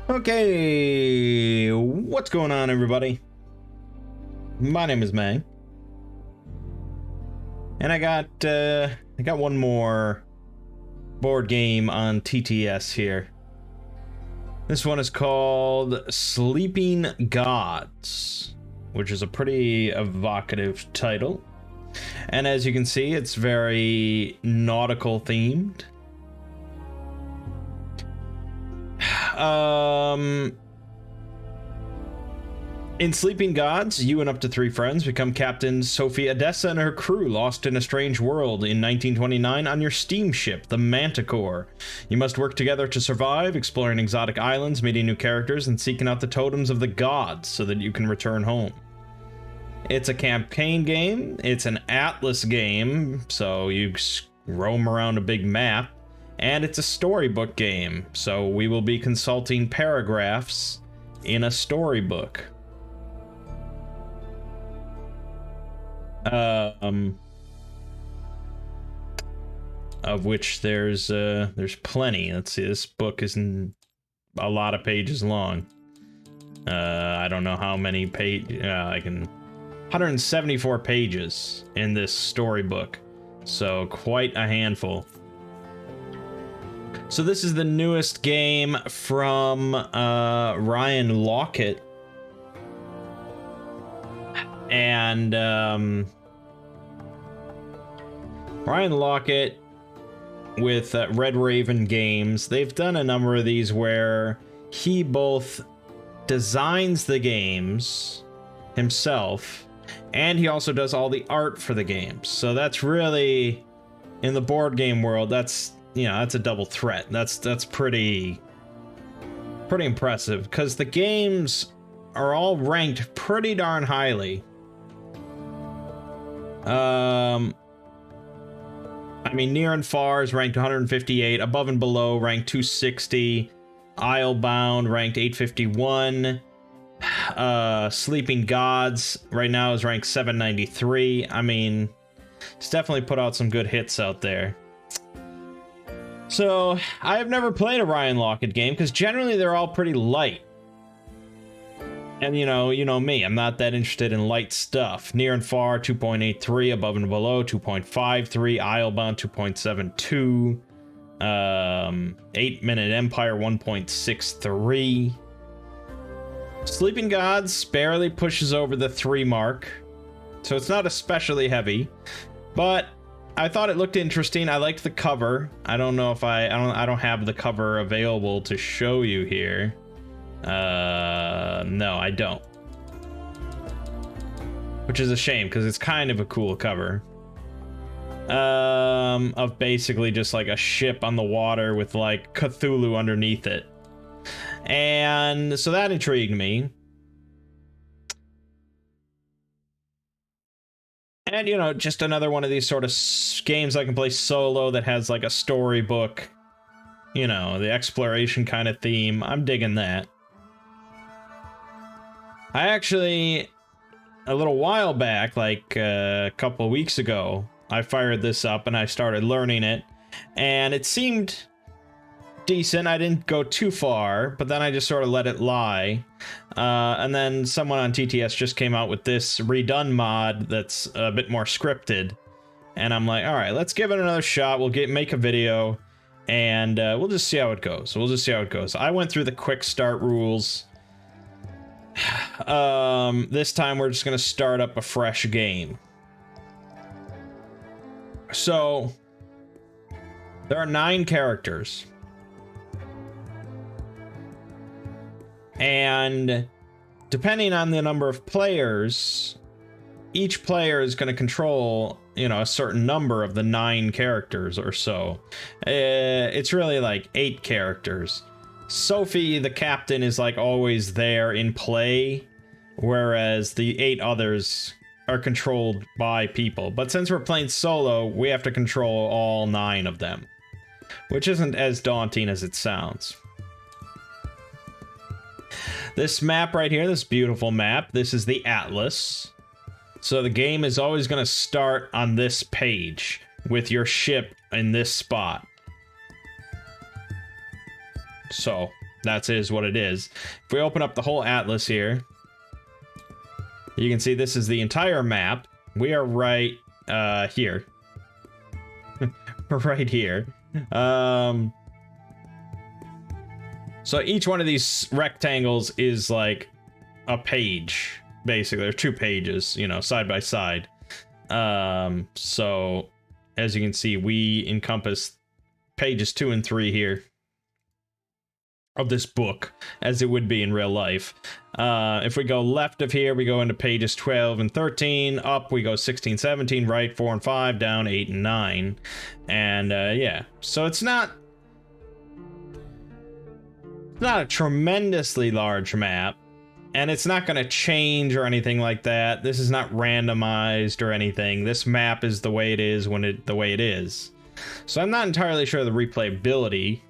Okay, what's going on, everybody? My name is Mangg, and I got one more board game on TTS here. This one is called Sleeping Gods, which is a pretty evocative title, and as you can see, it's very nautical themed. In Sleeping Gods, you and up to 3 friends become Captain Sophie Odessa and her crew lost in a strange world in 1929 on your steamship, the Manticore. You must work together to survive, exploring exotic islands, meeting new characters, and seeking out the totems of the gods so that you can return home. It's a campaign game, it's an atlas game, so you roam around a big map, and it's a storybook game, so we will be consulting paragraphs in a storybook. Of which there's plenty. Let's see, this book isn't a lot of pages long. I don't know how many pages, 174 pages in this storybook, so quite a handful. So this is the newest game from Ryan Laukat, and Ryan Laukat with Red Raven Games, they've done a number of these where he both designs the games himself and he also does all the art for the games. So that's really, in the board game world, that's, you know, that's a double threat. That's pretty impressive, because the games are all ranked pretty darn highly. I mean, Near and Far is ranked 158, Above and Below ranked 260, Islebound ranked 851, Sleeping Gods right now is ranked 793. I mean, it's definitely put out some good hits out there. So, I have never played a Ryan Laukat game, because generally they're all pretty light. And you know me, I'm not that interested in light stuff. Near and Far, 2.83, Above and Below, 2.53, Islebound, 2.72, 8-Minute Empire, 1.63. Sleeping Gods barely pushes over the 3 mark, so it's not especially heavy, but I thought it looked interesting. I liked the cover. I don't know if I don't have the cover available to show you here. No, I don't. Which is a shame, because it's kind of a cool cover. Of basically just like a ship on the water with like Cthulhu underneath it. And so that intrigued me. And, you know, just another one of these sort of games I can play solo that has like a storybook, you know, the exploration kind of theme. I'm digging that. I actually, a little while back, like a couple of weeks ago, I fired this up and I started learning it, and it seemed decent. I didn't go too far, but then I just sort of let it lie. And then someone on TTS just came out with this redone mod that's a bit more scripted, and I'm like, all right, let's give it another shot. We'll make a video, and we'll just see how it goes. I went through the quick start rules. This time we're just gonna start up a fresh game. So there are 9 characters, and depending on the number of players, each player is going to control, you know, a certain number of the 9 characters or so. It's really like 8 characters. Sophie, the captain, is like always there in play, whereas the 8 others are controlled by people. But since we're playing solo, we have to control all 9 of them, which isn't as daunting as it sounds. This map right here, this beautiful map, this is the Atlas. So the game is always going to start on this page with your ship in this spot. So That's is what it is. If we open up the whole atlas here, you can see this is the entire map. We are right here. Right here. So each one of these rectangles is like a page, basically. They're 2 pages, you know, side by side. So as you can see, we encompass pages 2 and 3 here of this book, as it would be in real life. If we go left of here, we go into pages 12 and 13. Up, we go 16, 17. Right, 4 and 5. Down, 8 and 9. And yeah, so it's not a tremendously large map, and it's not going to change or anything like that. This is not randomized or anything. This map is the way it is when the way it is. So I'm not entirely sure of the replayability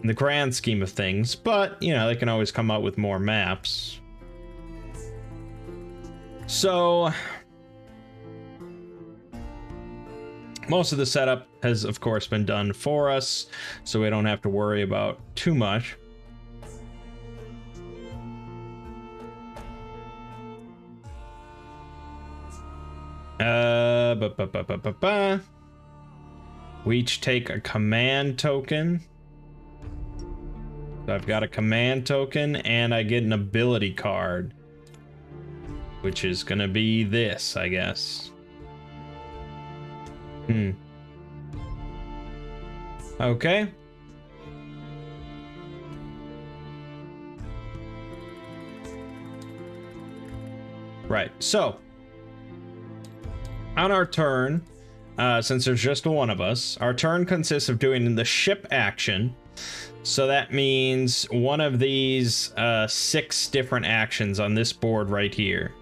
in the grand scheme of things, but, you know, they can always come out with more maps. So most of the setup has, of course, been done for us, so we don't have to worry about too much. We each take a command token. So I've got a command token, and I get an ability card, which is gonna be this, I guess. Okay. Right, so on our turn, since there's just one of us, our turn consists of doing the ship action. So that means one of these 6 different actions on this board right here.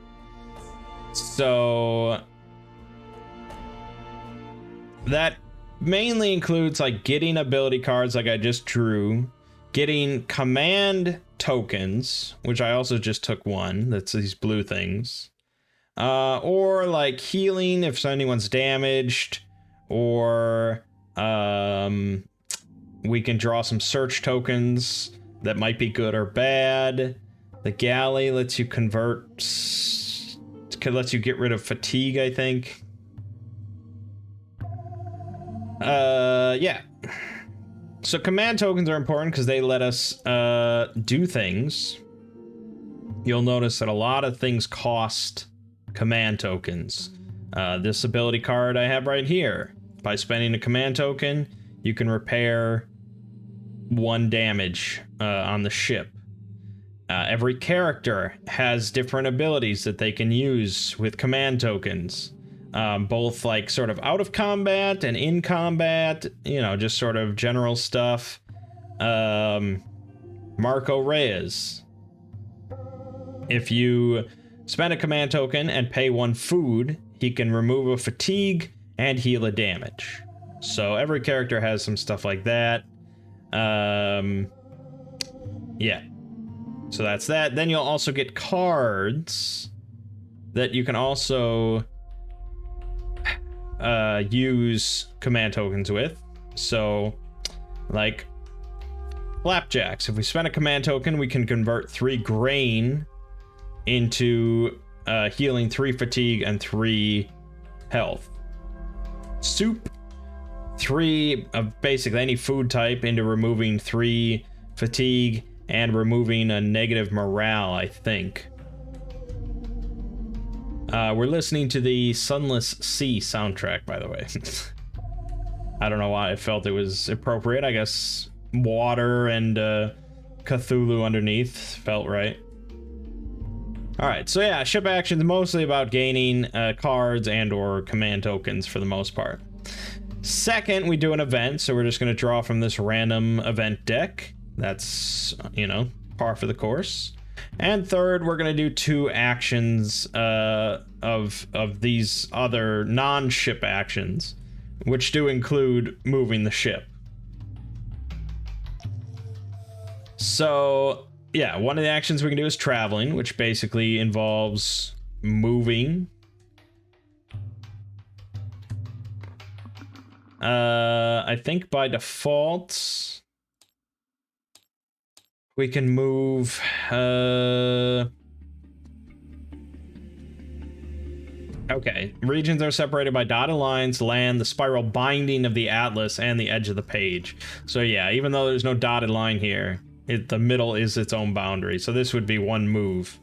So that mainly includes like getting ability cards like I just drew, getting command tokens, which I also just took one, that's these blue things, or like healing if anyone's damaged, or we can draw some search tokens that might be good or bad. The galley lets you lets you get rid of fatigue, I think. Yeah. So command tokens are important because they let us do things. You'll notice that a lot of things cost command tokens. This ability card I have right here. By spending a command token, you can repair 1 damage on the ship. Every character has different abilities that they can use with command tokens. Both like sort of out of combat and in combat, you know, just sort of general stuff. Marco Reyes. If you spend a command token and pay 1 food, he can remove a fatigue and heal a damage. So every character has some stuff like that. Yeah. So that's that. Then you'll also get cards that you can also use command tokens with. So like flapjacks, if we spend a command token, we can convert 3 grain into healing 3 fatigue and 3 health. Soup, 3 of basically any food type into removing 3 fatigue and removing a negative morale, I think. We're listening to the Sunless Sea soundtrack, by the way. I don't know why I felt it was appropriate. I guess water and Cthulhu underneath felt right. Alright, so yeah, ship action's mostly about gaining cards and or command tokens for the most part. Second, we do an event, so we're just going to draw from this random event deck. That's, you know, par for the course. And third, we're going to do 2 actions of these other non-ship actions, which do include moving the ship. So, yeah, one of the actions we can do is traveling, which basically involves moving. I think by default, We can move, okay, regions are separated by dotted lines, land, the spiral binding of the atlas, and the edge of the page. So yeah, even though there's no dotted line here, the middle is its own boundary. So this would be one move.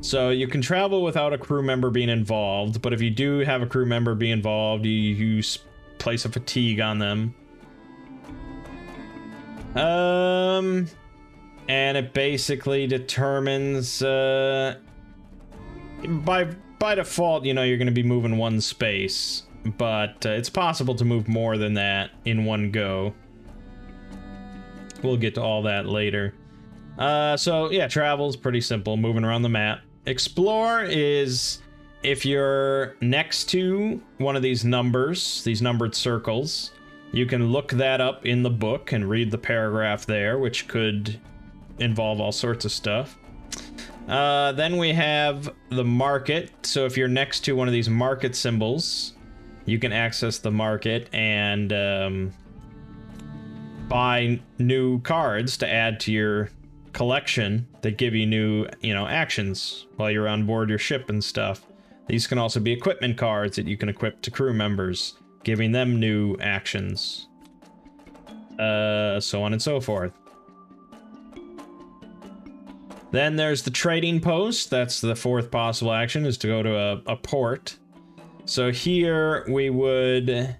So you can travel without a crew member being involved, but if you do have a crew member be involved, you place a fatigue on them. And it basically determines, by default, you know, you're going to be moving one space, but it's possible to move more than that in one go. We'll get to all that later. So yeah, travel's pretty simple, moving around the map. Explore is if you're next to one of these numbers, these numbered circles, you can look that up in the book and read the paragraph there, which could involve all sorts of stuff. Then we have the market. So if you're next to one of these market symbols, you can access the market and buy new cards to add to your collection that give you new, you know, actions while you're on board your ship and stuff. These can also be equipment cards that you can equip to crew members, giving them new actions. So on and so forth. Then there's the trading post. That's the fourth possible action, is to go to a port. So here we would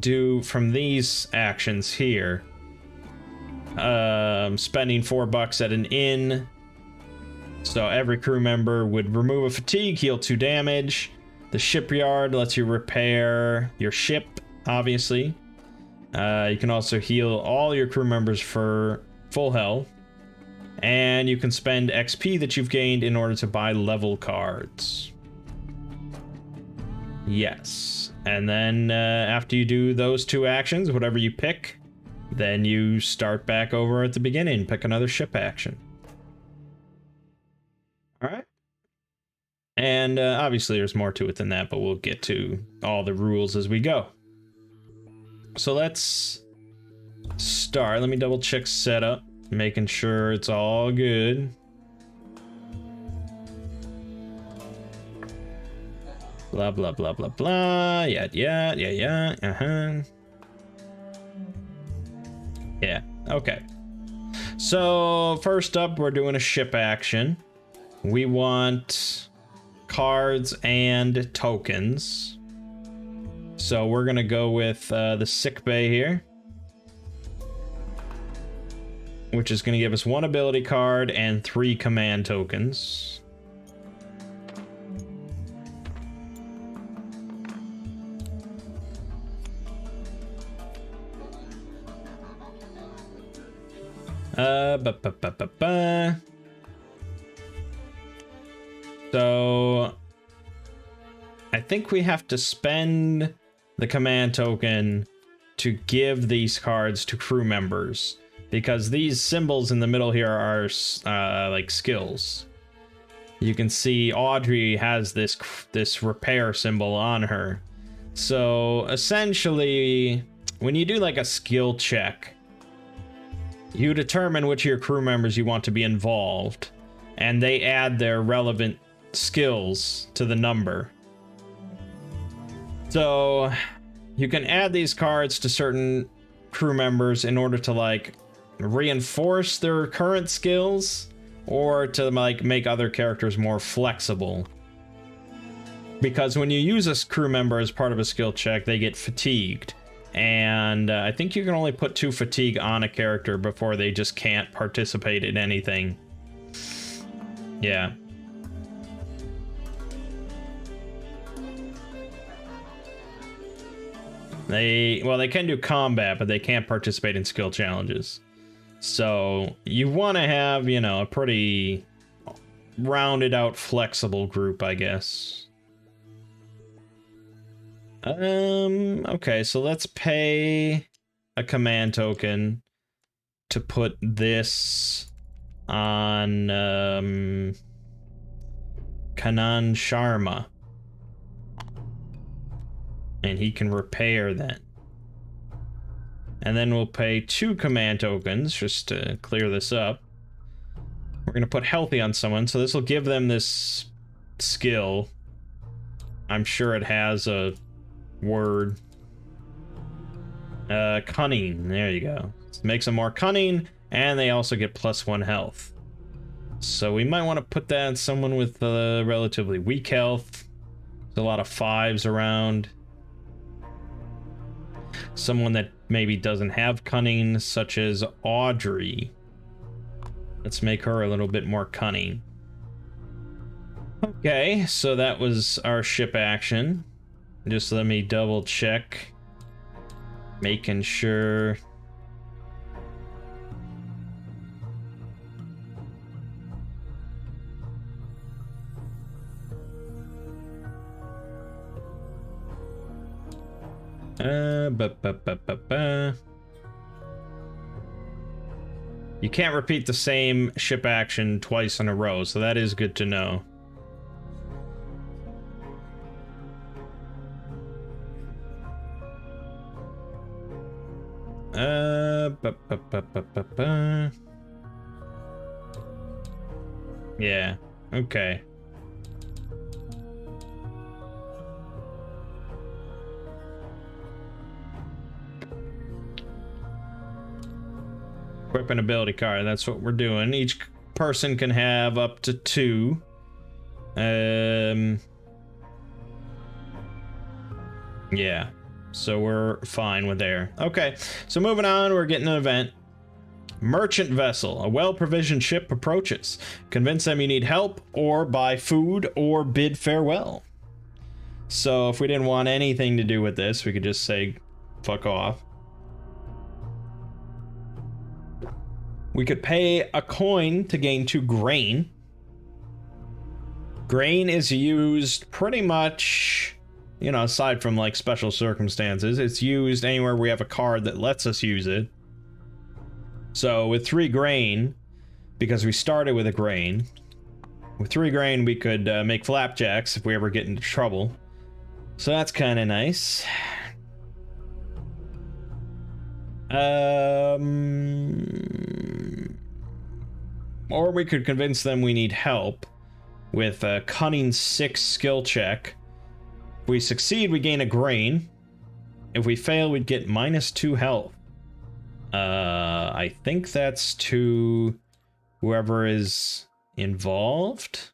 do from these actions here. Spending $4 at an inn. So every crew member would remove a fatigue, heal 2 damage. The shipyard lets you repair your ship, obviously. You can also heal all your crew members for full health. And you can spend XP that you've gained in order to buy level cards. Yes. And then after you do those 2 actions, whatever you pick, then you start back over at the beginning, pick another ship action. All right. And obviously there's more to it than that, but we'll get to all the rules as we go. So let's start. Let me double check setup, making sure it's all good. Blah, blah, blah, blah, blah. Yeah. Yeah, okay. So first up, we're doing a ship action. We want cards and tokens. So we're gonna go with the sick bay here, which is gonna give us 1 ability card and 3 command tokens. So I think we have to spend the command token to give these cards to crew members, because these symbols in the middle here are like skills. You can see Audrey has this repair symbol on her. So essentially, when you do like a skill check, you determine which of your crew members you want to be involved, and they add their relevant skills to the number. So you can add these cards to certain crew members in order to like reinforce their current skills, or to like make other characters more flexible. Because when you use a crew member as part of a skill check, they get fatigued. And I think you can only put 2 fatigue on a character before they just can't participate in anything. Yeah. They can do combat, but they can't participate in skill challenges. So you want to have, you know, a pretty rounded out, flexible group, I guess. Okay, so let's pay a command token to put this on Kanan Sharma. And he can repair then. And then we'll pay 2 command tokens just to clear this up. We're going to put healthy on someone, so this will give them this skill. I'm sure it has a word. Cunning. There you go. This makes them more cunning, and they also get +1 health. So we might want to put that on someone with relatively weak health. There's a lot of 5s around. Someone that maybe doesn't have cunning, such as Audrey. Let's make her a little bit more cunning. Okay, so that was our ship action. Just let me double check. Making sure. You can't repeat the same ship action twice in a row, so that is good to know. Yeah, okay. Equip an ability card, that's what we're doing. Each person can have up to 2. Yeah, so we're fine with there. Okay, so moving on, we're getting an event. Merchant vessel. A well-provisioned ship approaches. Convince them you need help, or buy food, or bid farewell. So if we didn't want anything to do with this, we could just say, fuck off. We could pay a coin to gain 2 grain. Grain is used pretty much, you know, aside from like special circumstances, it's used anywhere we have a card that lets us use it. So with 3 grain, because we started with a grain, with 3 grain we could make flapjacks if we ever get into trouble. So that's kind of nice. Or we could convince them we need help with a cunning 6 skill check. If we succeed, we gain a grain. If we fail, we'd get -2 health. I think that's to whoever is involved.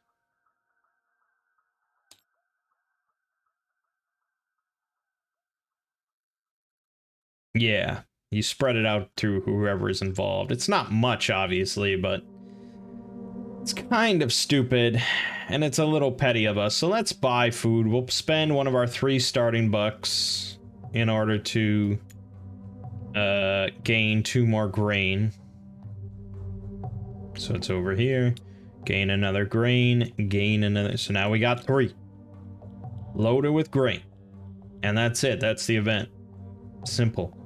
Yeah, you spread it out to whoever is involved. It's not much, obviously, but it's kind of stupid, and it's a little petty of us. So let's buy food. We'll spend one of our 3 starting bucks in order to gain 2 more grain. So it's over here. Gain another grain, gain another. So now we got 3. Loaded with grain. And that's it. That's the event. Simple.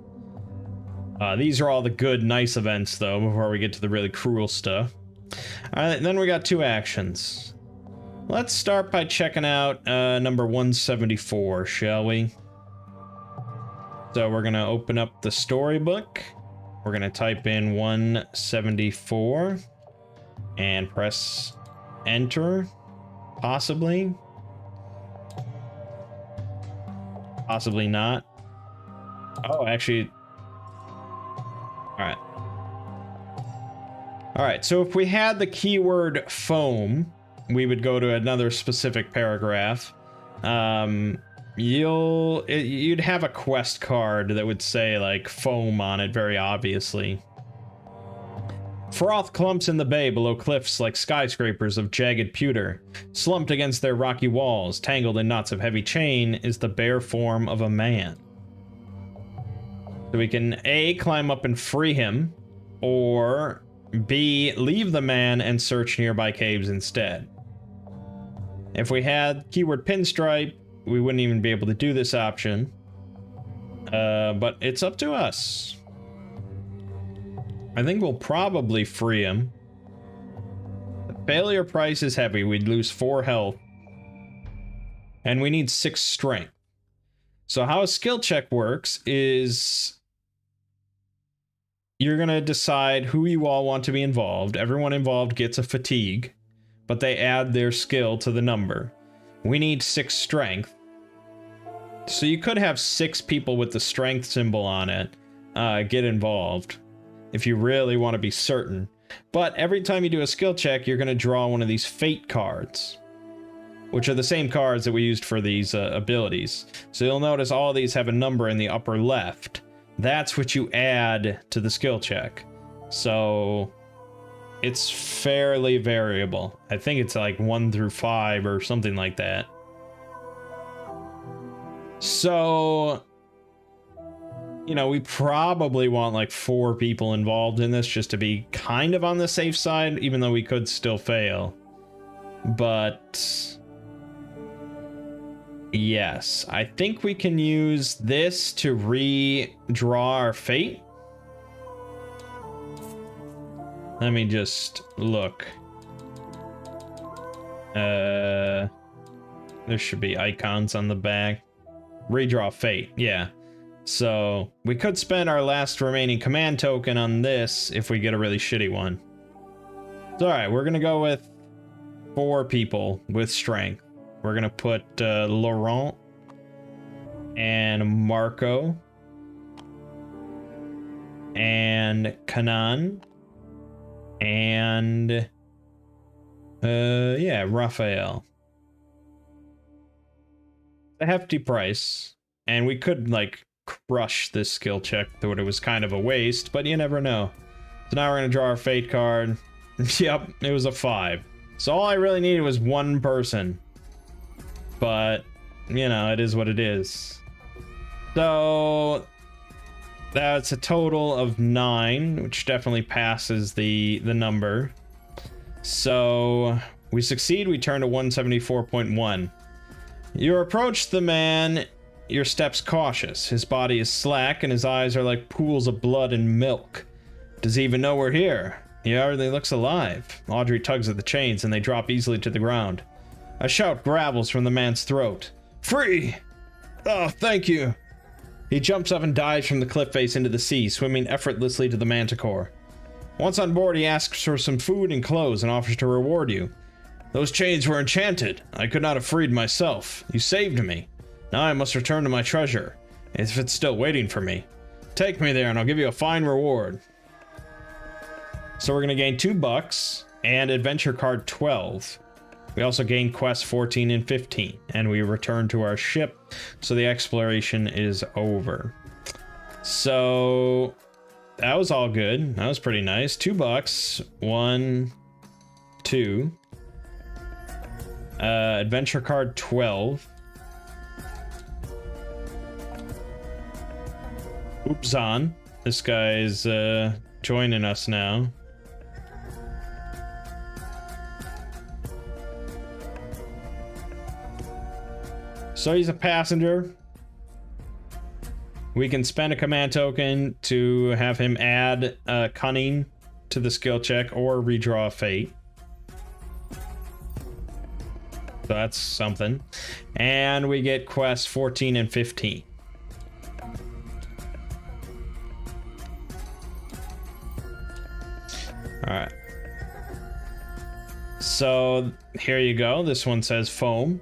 These are all the good, nice events, though, before we get to the really cruel stuff. Alright, then we got 2 actions. Let's start by checking out number 174, shall we? So we're gonna open up the storybook. We're gonna type in 174 and press enter. Possibly. Possibly not. Oh, actually. Alright. Alright, so if we had the keyword foam, we would go to another specific paragraph. You'd have a quest card that would say like foam on it, very obviously. Froth clumps in the bay below cliffs like skyscrapers of jagged pewter. Slumped against their rocky walls, tangled in knots of heavy chain, is the bare form of a man. So we can A, climb up and free him, or B, leave the man and search nearby caves instead. If we had keyword pinstripe, we wouldn't even be able to do this option. But it's up to us. I think we'll probably free him. The failure price is heavy. We'd lose 4 health. And we need 6 strength. So how a skill check works is you're going to decide who you all want to be involved. Everyone involved gets a fatigue, but they add their skill to the number. We need 6 strength. So you could have 6 people with the strength symbol on it get involved if you really want to be certain. But every time you do a skill check, you're going to draw one of these fate cards, which are the same cards that we used for these abilities. So you'll notice all these have a number in the upper left. That's what you add to the skill check. So it's fairly variable. I think it's like 1 through 5 or something like that. So, you know, we probably want like 4 people involved in this just to be kind of on the safe side, even though we could still fail. But yes, I think we can use this to redraw our fate. Let me just look. There should be icons on the back. Redraw fate, yeah. So we could spend our last remaining command token on this if we get a really shitty one. All right, we're gonna go with 4 people with strength. We're gonna put Laurent and Marco and Kanan and yeah, Raphael. A hefty price, and we could like crush this skill check, though it was kind of a waste, but you never know. So now we're gonna draw our fate card. Yep, it was a 5. So all I really needed was 1 person, but you know, it is what it is. So that's a total of 9, which definitely passes the number. So we succeed. We turn to 174.1. You approach the man, your steps cautious. His body is slack and his eyes are like pools of blood and milk. Does he even know we're here? He hardly looks alive. Audrey tugs at the chains and they drop easily to the ground. A shout gravels from the man's throat. Free! Oh, thank you. He jumps up and dives from the cliff face into the sea, swimming effortlessly to the manticore. Once on board, he asks for some food and clothes and offers to reward you. Those chains were enchanted. I could not have freed myself. You saved me. Now I must return to my treasure, if it's still waiting for me. Take me there and I'll give you a fine reward. So we're going to gain $2 and adventure card 12. We also gain quests 14 and 15, and we return to our ship, so the exploration is over. So that was all good. That was pretty nice. $2. 1, 2. Adventure card 12. Oopzon. This guy's joining us now. So he's a passenger. We can spend a command token to have him add cunning to the skill check or redraw fate. So that's something. And we get quests 14 and 15. Alright. So here you go. This one says foam.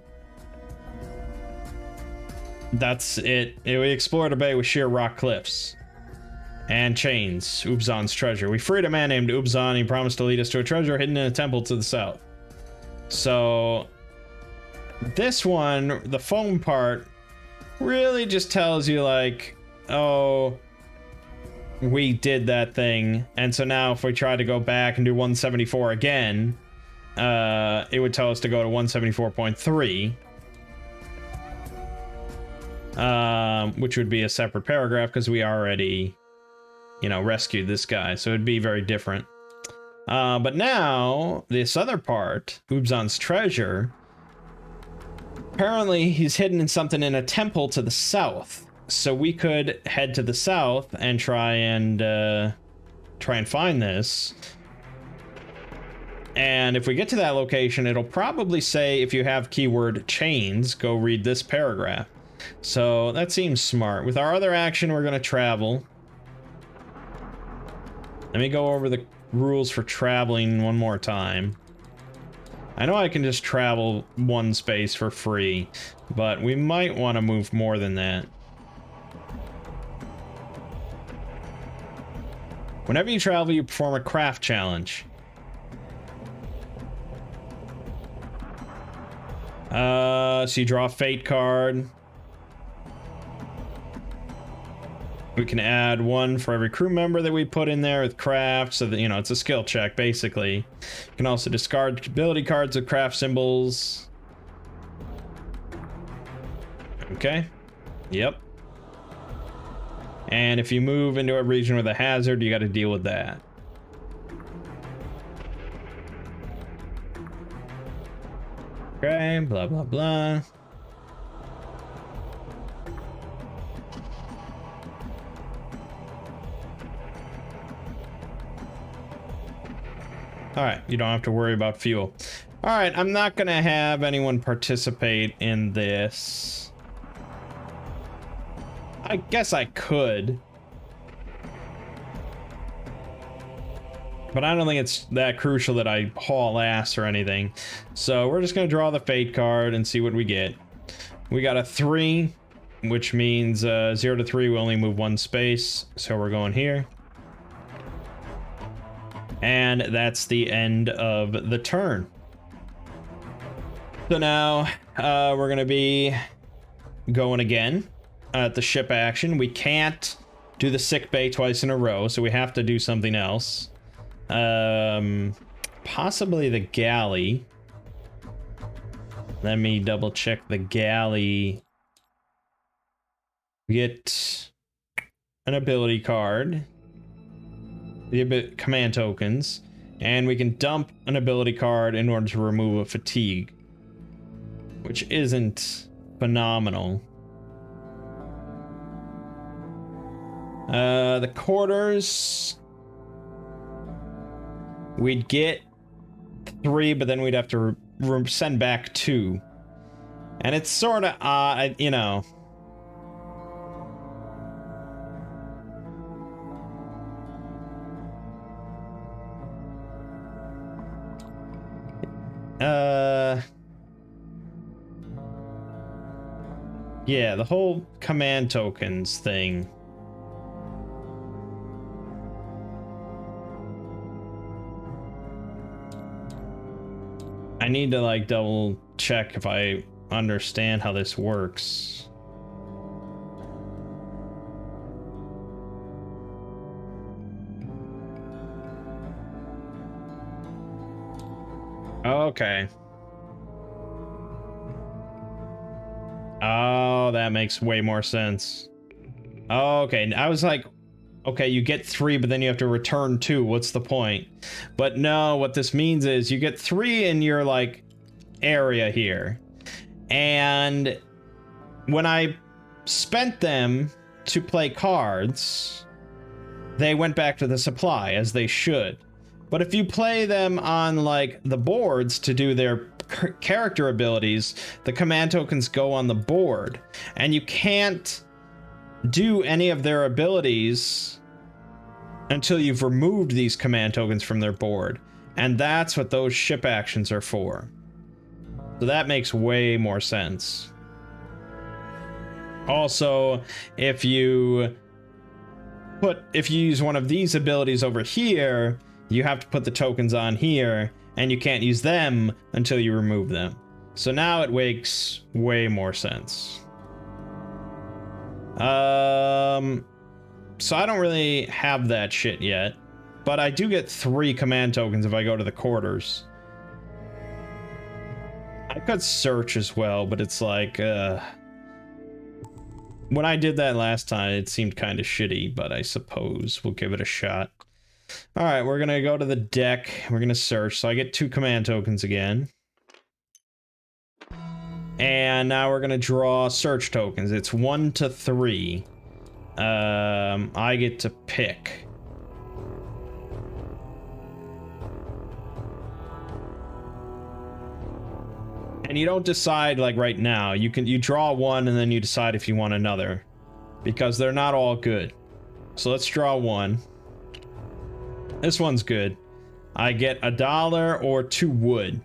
That's it. We explored a bay with sheer rock cliffs and chains. Ubzon's treasure. We freed a man named Ubzon. He promised to lead us to a treasure hidden in a temple to the south. So this one, the foam part, really just tells you like, oh, we did that thing. And so now if we try to go back and do 174 again, it would tell us to go to 174.3. Which would be a separate paragraph because we already, you know, rescued this guy. So it'd be very different. But now, this other part, Ubzon's treasure, apparently he's hidden in something in a temple to the south. So we could head to the south and try and find this. And if we get to that location, it'll probably say, if you have keyword chains, go read this paragraph. So that seems smart. With our other action, we're gonna travel. Let me go over the rules for traveling one more time. I know I can just travel one space for free, but we might want to move more than that. Whenever you travel, you perform a craft challenge. So you draw a fate card. We can add one for every crew member that we put in there with craft, so that, you know, it's a skill check, basically. You can also discard ability cards with craft symbols. Okay. Yep. And if you move into a region with a hazard, you got to deal with that. Okay, blah, blah, blah. Alright, you don't have to worry about fuel. Alright, I'm not gonna have anyone participate in this. I guess I could. But I don't think it's that crucial that I haul ass or anything. So we're just gonna draw the fate card and see what we get. We got a 3, which means 0 to 3 we only move one space. So we're going here. And that's the end of the turn. So now we're gonna be going again at the ship action. We can't do the sick bay twice in a row, so we have to do something else. Possibly the galley. Let me double check the galley. We get an ability card. The command tokens, and we can dump an ability card in order to remove a fatigue, which isn't phenomenal. The quarters, we'd get 3, but then we'd have to send back 2, and it's sort of you know. Yeah, the whole command tokens thing. I need to like double check if I understand how this works. Okay. Oh, that makes way more sense. Okay, I was like, okay, you get 3, but then you have to return 2. What's the point? But no, what this means is you get 3 in your, like, area here. And when I spent them to play cards, they went back to the supply, as they should. But if you play them on, like, the boards to do their character abilities, the command tokens go on the board. And you can't do any of their abilities until you've removed these command tokens from their board. And that's what those ship actions are for. So that makes way more sense. Also, if you use one of these abilities over here, you have to put the tokens on here, and you can't use them until you remove them. So now it makes way more sense. So I don't really have that shit yet, but I do get 3 command tokens if I go to the quarters. I could search as well, but it's like, when I did that last time, it seemed kind of shitty, but I suppose we'll give it a shot. All right, we're gonna go to the deck. We're gonna search. So I get 2 command tokens again. And now we're gonna draw search tokens. It's 1 to 3. I get to pick. And you don't decide like right now. You draw one and then you decide if you want another, because they're not all good. So let's draw one. This one's good. I get $1 or 2 wood.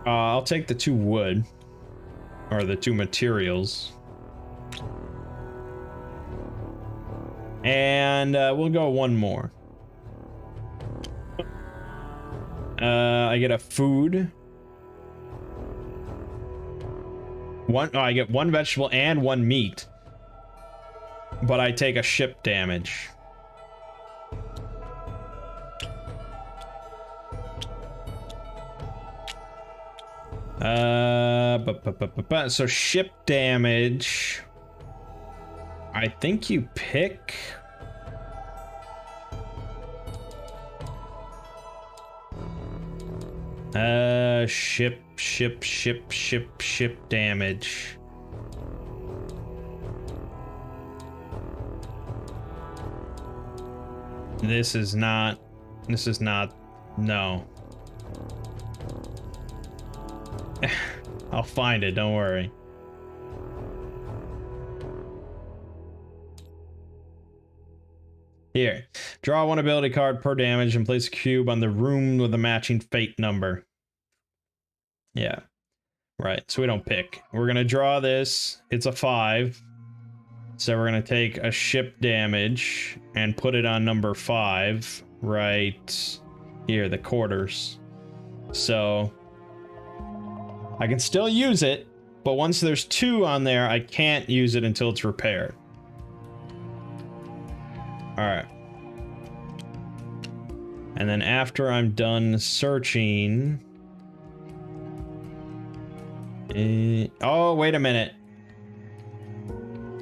I'll take the 2 wood, or the 2 materials. And we'll go one more. I get a food. I get 1 vegetable and 1 meat. But I take a ship damage. So ship damage. I think you pick. Ship damage. This is not, no. I'll find it, don't worry. Here, draw 1 ability card per damage and place a cube on the room with a matching fate number. Yeah, right, so we don't pick. We're gonna draw this, it's a 5. So we're gonna take a ship damage and put it on number 5, right here, the quarters. So I can still use it, but once there's 2 on there, I can't use it until it's repaired. Alright. And then after I'm done searching... oh, wait a minute.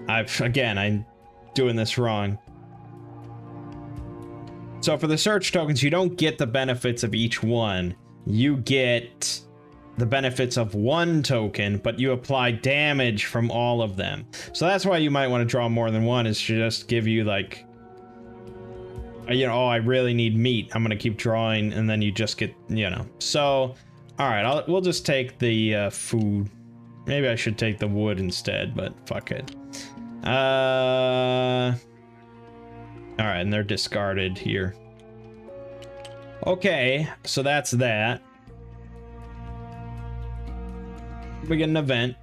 I'm doing this wrong. So for the search tokens, you don't get the benefits of each one. You get the benefits of 1 token, but you apply damage from all of them. So that's why you might want to draw more than 1, is to just give you like, you know, oh, I really need meat, I'm gonna keep drawing, and then you just get, you know. So, all right, we'll just take the food. Maybe I should take the wood instead, but fuck it. All right, and they're discarded here. Okay, so that's that. We get an event.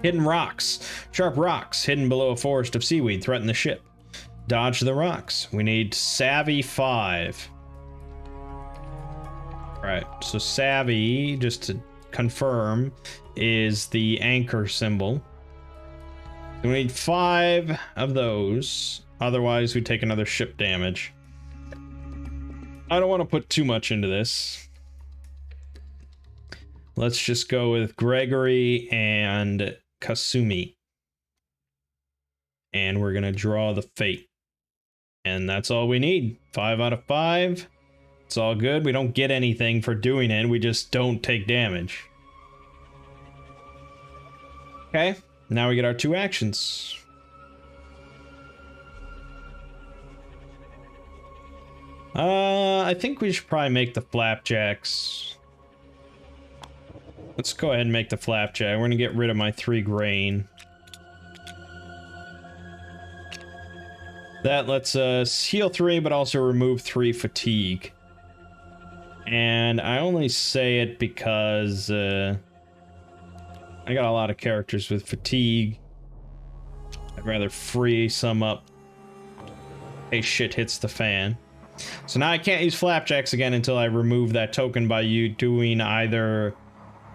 Hidden rocks. Sharp rocks hidden below a forest of seaweed threaten the ship. Dodge the rocks. We need Savvy 5. Right, so Savvy, just to confirm, is the anchor symbol. We need 5 of those. Otherwise, we take another ship damage. I don't want to put too much into this. Let's just go with Gregory and Kasumi. And we're going to draw the fate. And that's all we need. 5 out of 5. It's all good. We don't get anything for doing it. We just don't take damage. Okay. Now we get our 2 actions. I think we should probably make the flapjacks. Let's go ahead and make the flapjack. We're gonna get rid of my 3 grain. That lets us heal 3, but also remove 3 fatigue. And I only say it because I got a lot of characters with fatigue. I'd rather free some up. Hey, shit hits the fan. So now I can't use flapjacks again until I remove that token by you doing either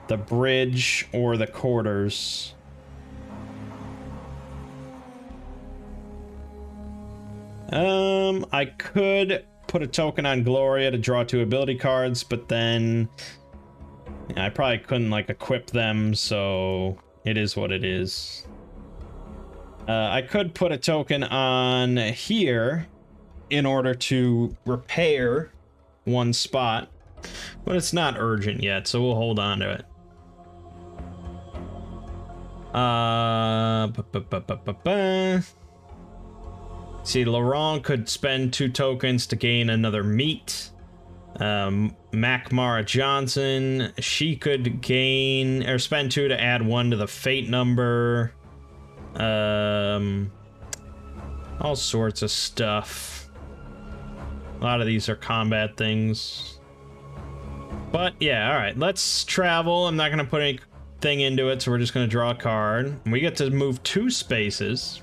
the bridge or the quarters. I could put a token on Gloria to draw 2 ability cards, but then I probably couldn't like equip them, so it is what it is. I could put a token on here in order to repair 1 spot, but it's not urgent yet, so we'll hold on to it. See, Laurent could spend 2 tokens to gain another meat. Mara Johnson, she could gain or spend 2 to add 1 to the fate number. All sorts of stuff. A lot of these are combat things. But yeah, all right, let's travel. I'm not going to put anything into it, so we're just going to draw a card. We get to move 2 spaces.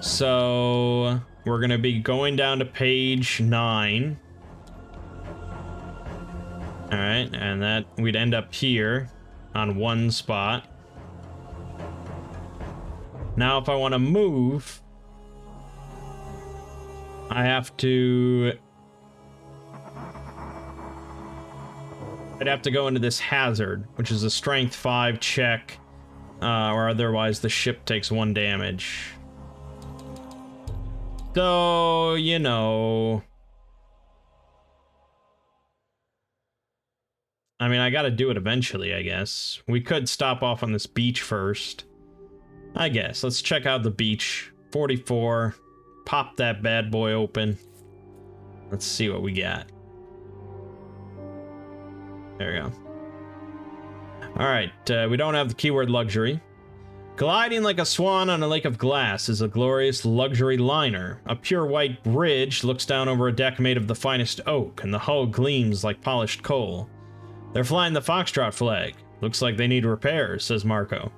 So we're going to be going down to page 9. All right, and that we'd end up here on 1 spot. Now, if I want to move, I have to... I'd have to go into this hazard, which is a strength 5 check, or otherwise the ship takes 1 damage. So, you know... I mean, I gotta do it eventually, I guess. We could stop off on this beach first. I guess. Let's check out the beach. 44. Pop that bad boy open. Let's see what we got. There we go. Alright, we don't have the keyword luxury. Gliding like a swan on a lake of glass is a glorious luxury liner. A pure white bridge looks down over a deck made of the finest oak, and the hull gleams like polished coal. They're flying the Foxtrot flag. Looks like they need repairs, says Marco.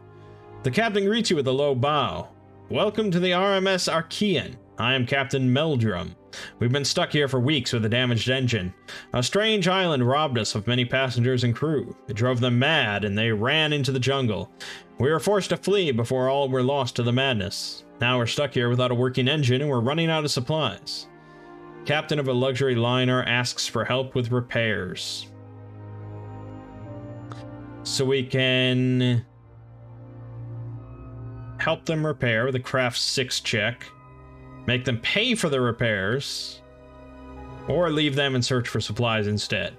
The captain greets you with a low bow. Welcome to the RMS Kian. I am Captain Meldrum. We've been stuck here for weeks with a damaged engine. A strange island robbed us of many passengers and crew. It drove them mad, and they ran into the jungle. We were forced to flee before all were lost to the madness. Now we're stuck here without a working engine, and we're running out of supplies. Captain of a luxury liner asks for help with repairs. So we can help them repair with a craft 6 check, make them pay for the repairs, or leave them and search for supplies instead.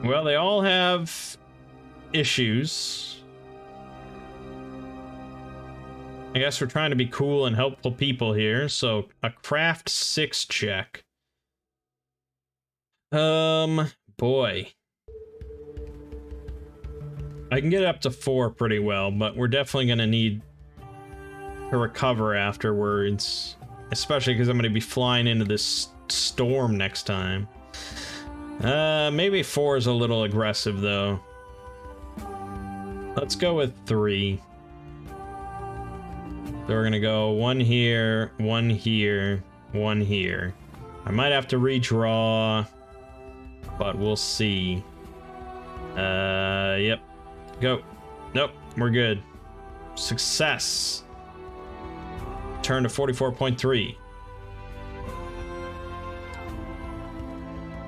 Well, they all have issues. I guess we're trying to be cool and helpful people here, so a craft 6 check. Boy. I can get up to 4 pretty well, but we're definitely gonna need to recover afterwards. Especially because I'm gonna be flying into this storm next time. Maybe 4 is a little aggressive, though. Let's go with 3. So we're gonna go 1 here, 1 here, 1 here. I might have to redraw, but we'll see. Yep. Go. Nope, we're good. Success. Turn to 44.3.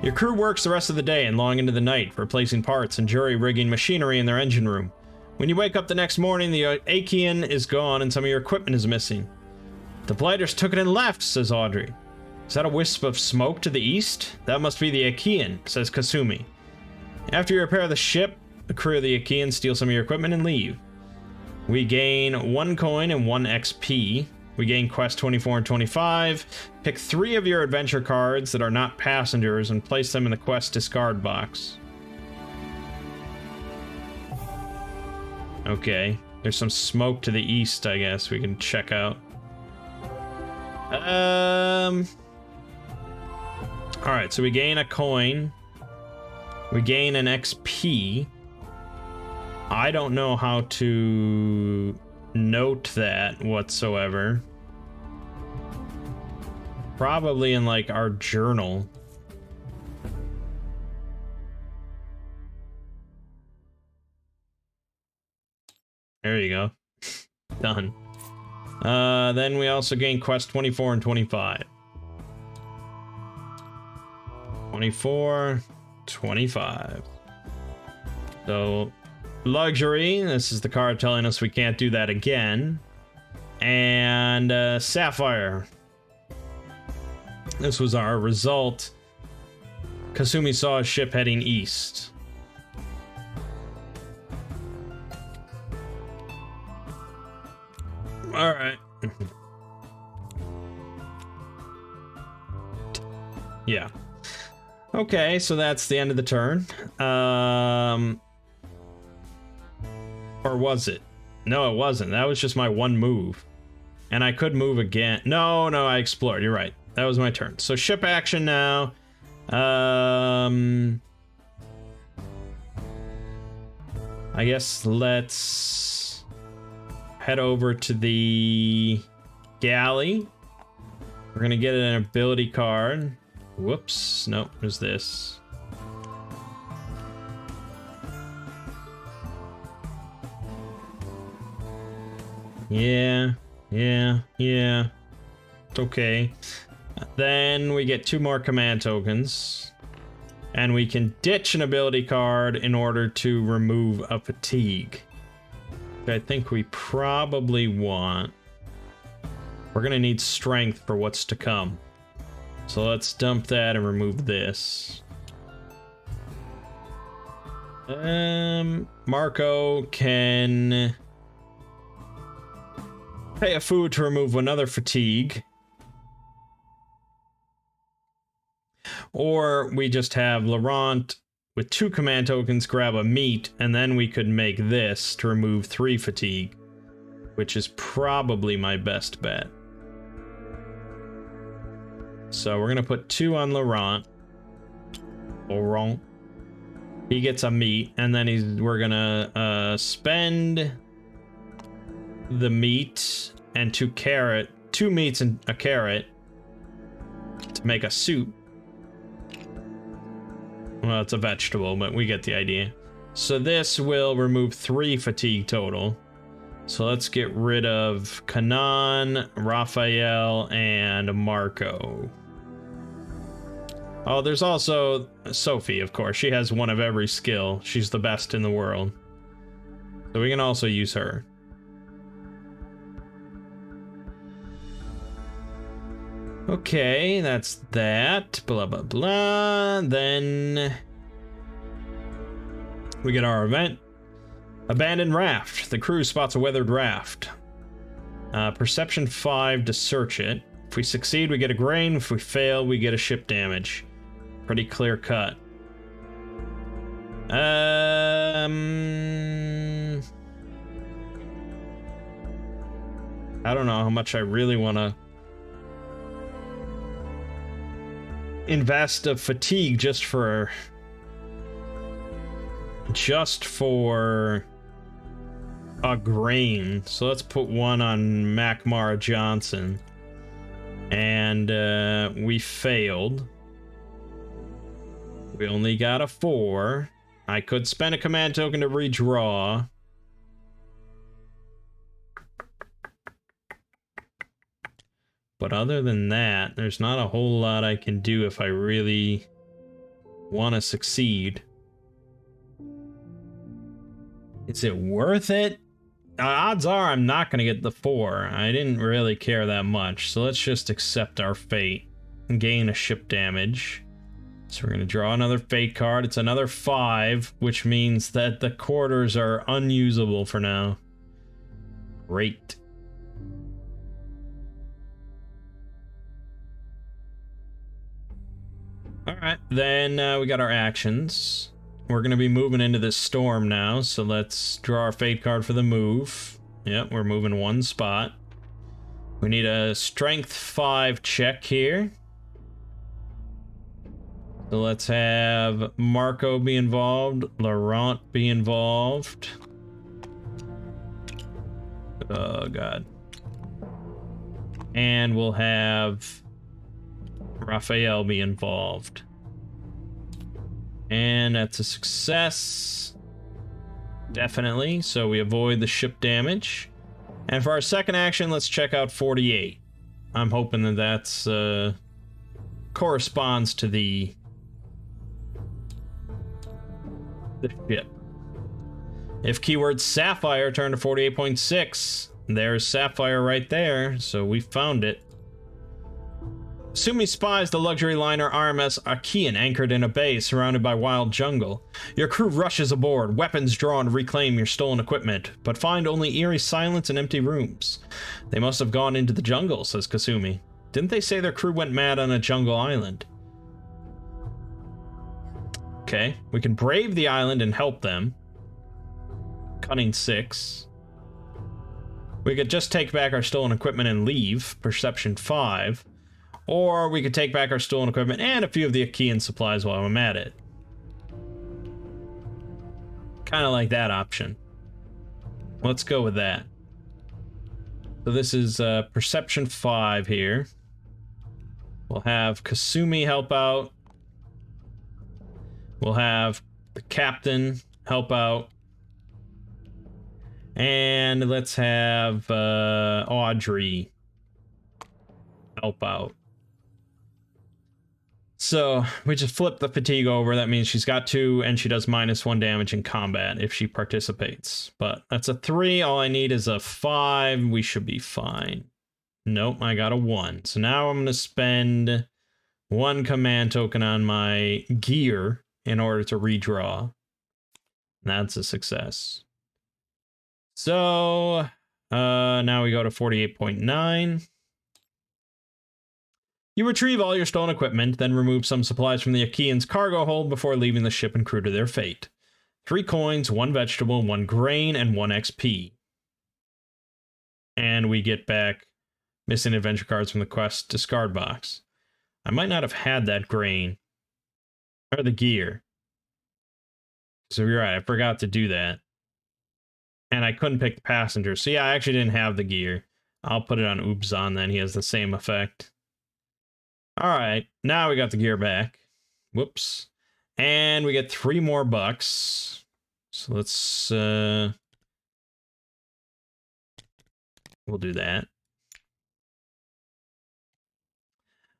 Your crew works the rest of the day and long into the night, replacing parts and jury-rigging machinery in their engine room. When you wake up the next morning, the kian is gone and some of your equipment is missing. The blighters took it and left, says Audrey. Is that a wisp of smoke to the east? That must be the kian, says Kasumi. After you repair the ship, the crew of the kian steal some of your equipment and leave. We gain 1 coin and 1 XP. We gain quest 24 and 25. Pick 3 of your adventure cards that are not passengers and place them in the quest discard box. Okay, there's some smoke to the east, I guess we can check out. Alright, so we gain a coin. We gain an XP. I don't know how to note that whatsoever. Probably in, like, our journal. There you go. Done. Then we also gain quest 24 and 25. 24, 25. So, luxury. This is the card telling us we can't do that again. And sapphire. This was our result. Kasumi saw a ship heading east. Alright. Yeah. Okay, so that's the end of the turn. Or was it? No, it wasn't. That was just my one move. And I could move again. No, I explored. You're right. That was my turn. So ship action now. I guess let's head over to the galley. We're gonna get an ability card. Whoops. Nope, there's this. Yeah. It's okay. Then we get 2 more command tokens. And we can ditch an ability card in order to remove a fatigue. I think we probably want. We're gonna need strength for what's to come. So let's dump that and remove this. Marco can pay a food to remove another fatigue. Or we just have Laurent with 2 command tokens grab a meat, and then we could make this to remove 3 fatigue, which is probably my best bet. So we're gonna put 2 on Laurent. He gets a meat, and then we're gonna spend the meat and 2 meats and a carrot to make a soup. Well, it's a vegetable, but we get the idea. So this will remove 3 fatigue total. So let's get rid of Kanan, Raphael, and Marco. Oh, there's also Sophie, of course. She has one of every skill. She's the best in the world. So we can also use her. Okay, that's that. Blah, blah, blah. Then we get our event. Abandoned raft. The crew spots a weathered raft. Perception 5 to search it. If we succeed, we get a grain. If we fail, we get a ship damage. Pretty clear cut. I don't know how much I really want to invest of fatigue just for a grain. So let's put 1 on Macmara Johnson. And we failed. We only got a 4. I could spend a command token to redraw. But other than that, there's not a whole lot I can do if I really want to succeed. Is it worth it? Odds are I'm not going to get the 4. I didn't really care that much, so let's just accept our fate and gain a ship damage. So we're going to draw another fate card. It's another 5, which means that the quarters are unusable for now. Great. Alright, then we got our actions. We're going to be moving into this storm now, so let's draw our fate card for the move. Yep, we're moving 1 spot. We need a strength 5 check here. So let's have Marco be involved, Laurent be involved. Oh, God. And we'll have Raphael be involved. And that's a success. Definitely. So we avoid the ship damage. And for our second action, let's check out 48. I'm hoping that that's corresponds to the ship. If keyword Sapphire, turn to 48.6. There's Sapphire right there, so we found it. Sumi spies the luxury liner RMS Kian anchored in a bay surrounded by wild jungle. Your crew rushes aboard, weapons drawn to reclaim your stolen equipment, but find only eerie silence and empty rooms. They must have gone into the jungle, says Kasumi. Didn't they say their crew went mad on a jungle island? Okay, we can brave the island and help them. Cunning 6. We could just take back our stolen equipment and leave. Perception 5. Or we could take back our stolen equipment and a few of the kian supplies while I'm at it. Kind of like that option. Let's go with that. So this is Perception 5 here. We'll have Kasumi help out. We'll have the captain help out. And let's have Audrey help out. So we just flip the fatigue over. That means she's got 2 and she does -1 damage in combat if she participates. But that's a 3. All I need is a 5. We should be fine. Nope, I got a 1. So now I'm going to spend 1 command token on my gear in order to redraw. That's a success. So now we go to 48.9. You retrieve all your stolen equipment, then remove some supplies from the Achaeans' cargo hold before leaving the ship and crew to their fate. 3 coins, 1 vegetable, 1 grain, and 1 XP. And we get back missing adventure cards from the quest discard box. I might not have had that grain. Or the gear. So you're right, I forgot to do that. And I couldn't pick the passenger. So yeah, I actually didn't have the gear. I'll put it on Ubzan then, he has the same effect. Alright, now we got the gear back. Whoops. And we get 3 more bucks. So let's we'll do that.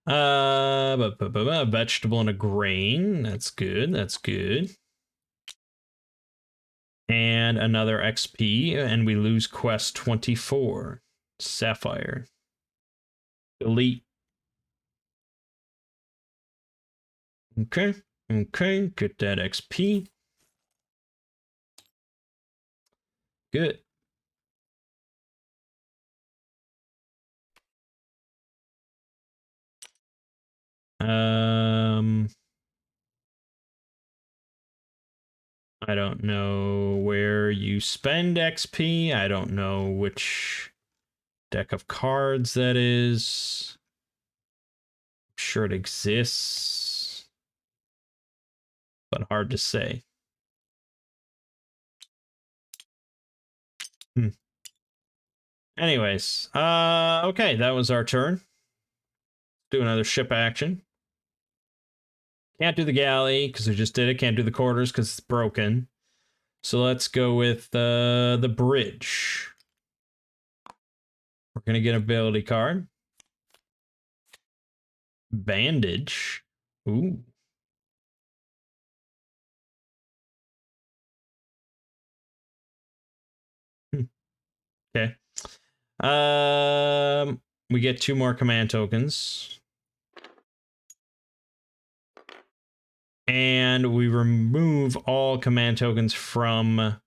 A vegetable and a grain. That's good. That's good. And another XP, and we lose quest 24. Sapphire. Delete. Okay. Okay. Get that XP. Good. I don't know where you spend XP. I don't know which deck of cards that is. I'm sure it exists, but hard to say. Anyways, okay, that was our turn. Do another ship action. Can't do the galley because we just did it. Can't do the quarters because it's broken. So let's go with the bridge. We're gonna get an ability card. Bandage. Ooh. Okay. We get 2 more command tokens. And we remove all command tokens from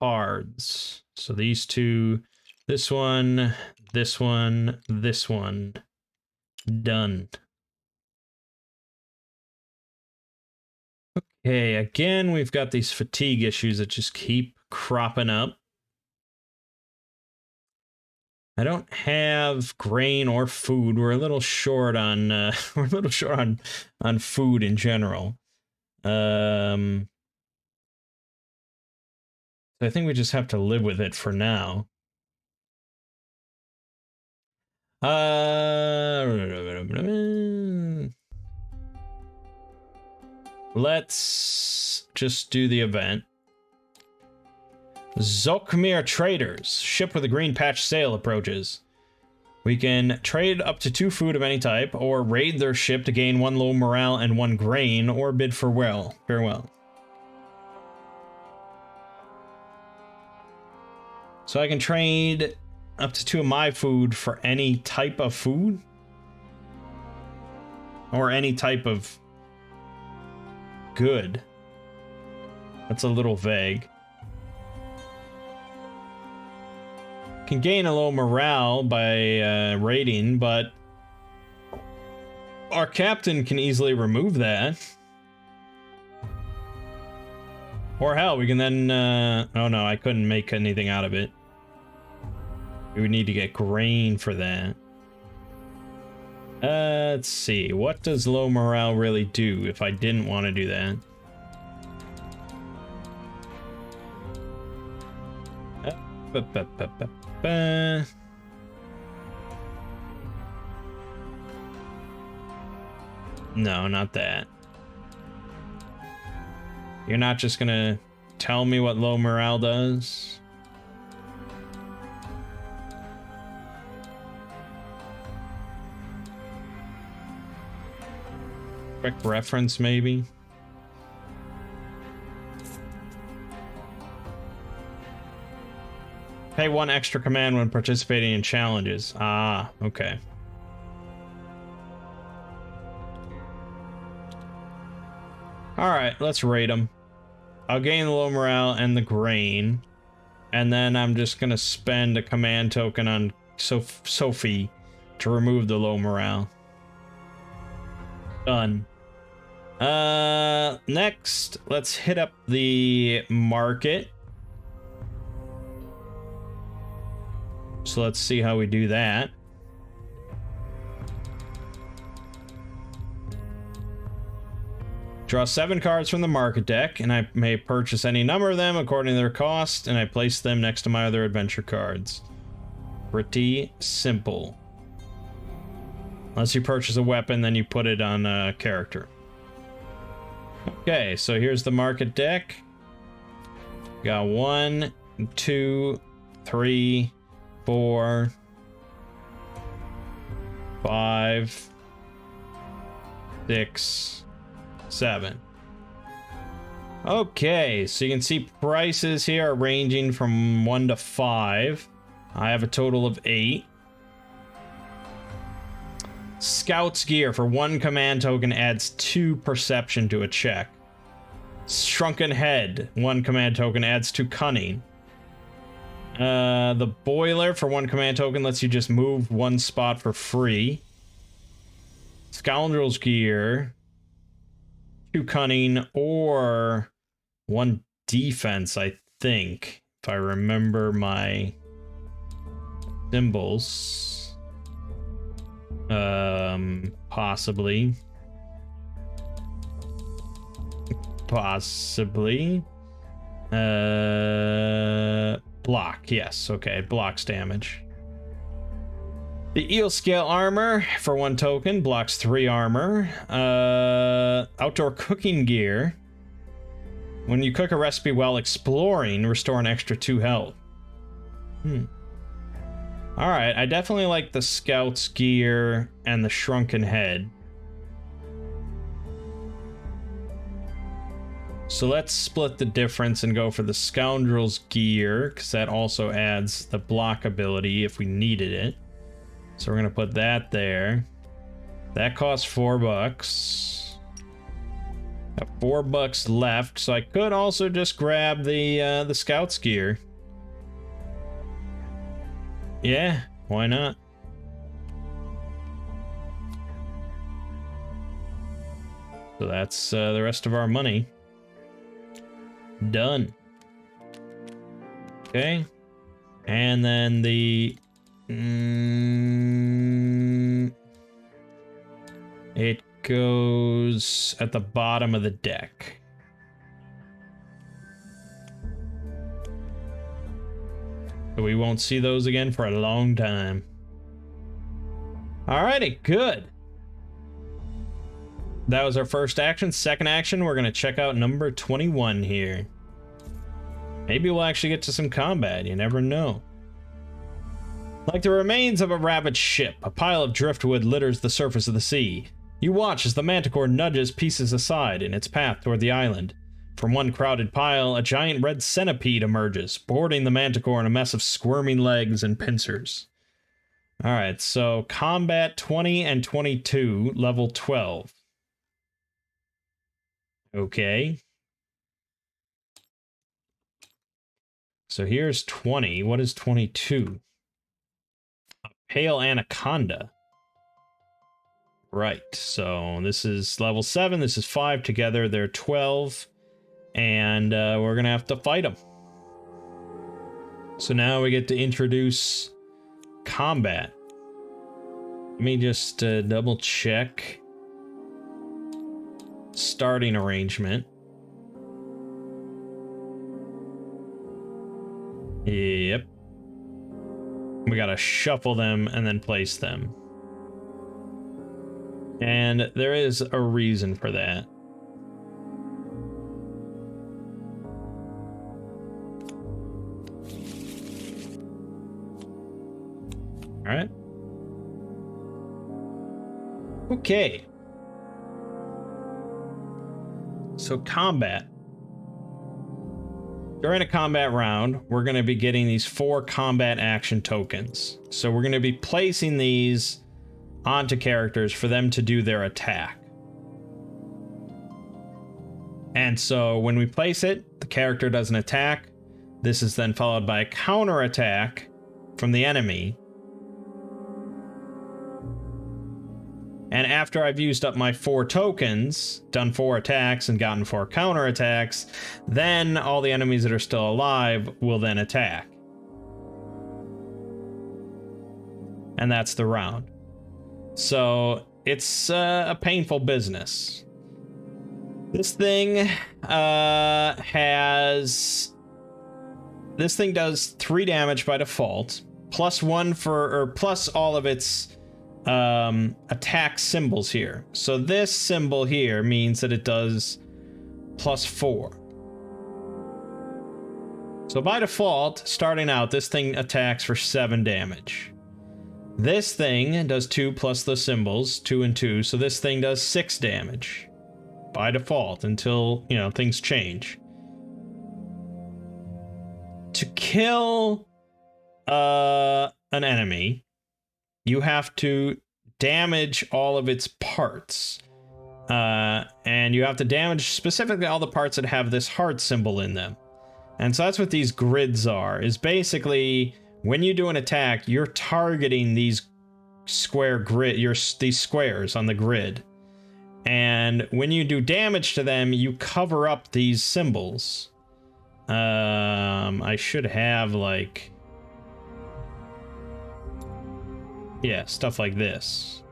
cards. So these 2, this one, this one, this one. Done. Okay, again, we've got these fatigue issues that just keep cropping up. I don't have grain or food. We're a little short on we're a little short on food in general. So I think we just have to live with it for now. Let's just do the event. Zokmir Traders. Ship with a green patch sail approaches. We can trade up to 2 food of any type, or raid their ship to gain 1 low morale and 1 grain, or bid farewell. So I can trade up to 2 of my food for any type of food? Or any type of good. That's a little vague. Can gain a low morale by raiding, but our captain can easily remove that. Or hell, we can then, oh no, I couldn't make anything out of it. We would need to get grain for that. Let's see, what does low morale really do if I didn't want to do that? No, not that. You're not just gonna tell me what low morale does? Quick reference, maybe? Pay 1 extra command when participating in challenges. Ah, okay. Alright, let's rate them. I'll gain the low morale and the grain. And then I'm just gonna spend a command token on Sophie to remove the low morale. Done. Next, let's hit up the market. So let's see how we do that. Draw 7 cards from the market deck, and I may purchase any number of them according to their cost, and I place them next to my other adventure cards. Pretty simple. Unless you purchase a weapon, then you put it on a character. Okay, so here's the market deck. Got 1, 2, 3, 4, 5, 6, 7. Okay, so you can see prices here are ranging from 1 to 5. I have a total of 8. Scout's gear for 1 command token adds 2 perception to a check. Shrunken head, 1 command token adds 2 cunning. The boiler for 1 command token lets you just move 1 spot for free. Scoundrel's gear, 2 cunning or 1 defense, I think, if I remember my symbols. Possibly. Block, yes, okay, blocks damage. The eel scale armor for 1 token blocks 3 armor. Outdoor cooking gear. When you cook a recipe while exploring, restore an extra 2 health. Alright, I definitely like the Scout's gear and the Shrunken Head. So let's split the difference and go for the Scoundrel's gear, because that also adds the block ability if we needed it. So we're going to put that there. That costs $4. Got $4 left, so I could also just grab the Scout's gear. Yeah, why not? So that's the rest of our money. Done. Okay. And then the... it goes at the bottom of the deck. So we won't see those again for a long time. Alrighty, good. That was our first action. Second action, we're going to check out number 21 here. Maybe we'll actually get to some combat. You never know. Like the remains of a ravaged ship, a pile of driftwood litters the surface of the sea. You watch as the manticore nudges pieces aside in its path toward the island. From one crowded pile, a giant red centipede emerges, boarding the manticore in a mess of squirming legs and pincers. Alright, so combat 20 and 22, level 12. Okay. So here's 20. What is 22? A pale anaconda. Right, so this is level 7, this is 5 together, they're 12. and we're gonna have to fight them. So now we get to introduce combat. Let me just double check starting arrangement. Yep. We gotta shuffle them and then place them. And there is a reason for that. All right. Okay. So combat. During a combat round, we're going to be getting these 4 combat action tokens. So we're going to be placing these onto characters for them to do their attack. And so when we place it, the character does an attack. This is then followed by a counter attack from the enemy. And after I've used up my 4 tokens, done 4 attacks and gotten 4 counter attacks, then all the enemies that are still alive will then attack. And that's the round. So it's a painful business. This thing does 3 damage by default, plus 1 for, or plus all of its attack symbols here. So this symbol here means that it does plus 4. So by default, starting out, this thing attacks for 7 damage. This thing does 2 plus the symbols, 2 and 2, so this thing does 6 damage by default until, you know, things change. To kill an enemy, you have to damage all of its parts. And you have to damage specifically all the parts that have this heart symbol in them. And so that's what these grids are, is basically when you do an attack, you're targeting these these squares on the grid. And when you do damage to them, you cover up these symbols. I should have like, yeah, stuff like this.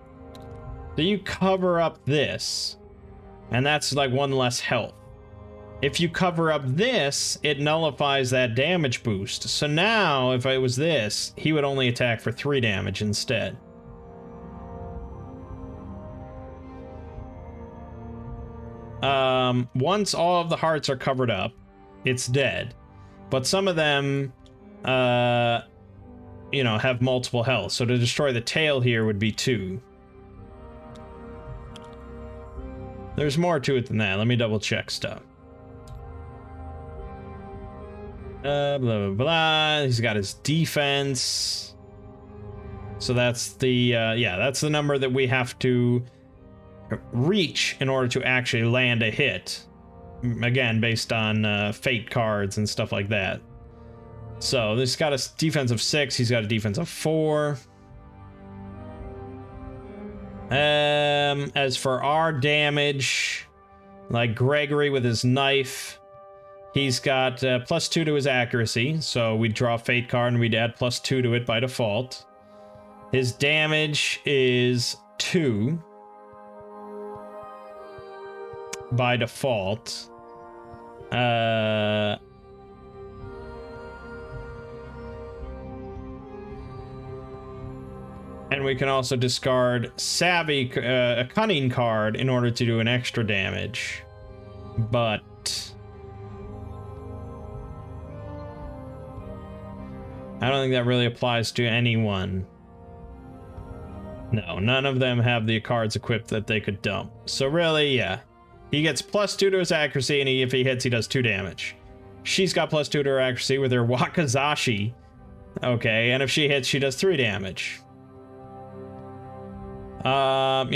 So you cover up this, and that's like 1 less health. If you cover up this, it nullifies that damage boost. So now, if it was this, he would only attack for 3 damage instead. Once all of the hearts are covered up, it's dead. But some of them, you know, have multiple health. So to destroy the tail here would be 2. There's more to it than that. Let me double check stuff. Blah, blah, blah. He's got his defense. So that's the, yeah, that's the number that we have to reach in order to actually land a hit. Again, based on fate cards and stuff like that. So this got a defense of 6. He's got a defense of 4. As for our damage, like Gregory with his knife, he's got plus 2 to his accuracy. So we'd draw a fate card and we'd add plus 2 to it by default. His damage is 2 by default. And we can also discard Savvy, a Cunning card, in order to do an extra damage. But I don't think that really applies to anyone. No, none of them have the cards equipped that they could dump. So really, yeah. He gets plus 2 to his accuracy, and if he hits, he does 2 damage. She's got plus 2 to her accuracy with her Wakazashi. Okay, and if she hits, she does 3 damage. You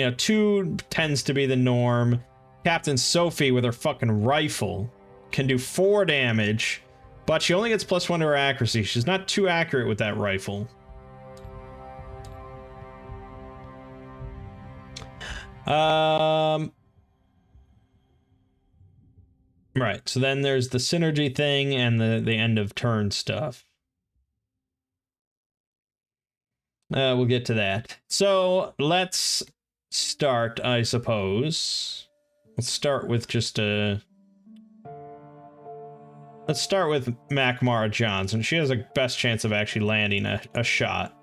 know, 2 tends to be the norm. Captain Sophie with her fucking rifle can do 4 damage, but she only gets plus 1 to her accuracy. She's not too accurate with that rifle. Right, so then there's the synergy thing and the end of turn stuff. We'll get to that. So let's start, I suppose. Let's start with just a... Let's start with Mara Johnson. She has a best chance of actually landing a shot.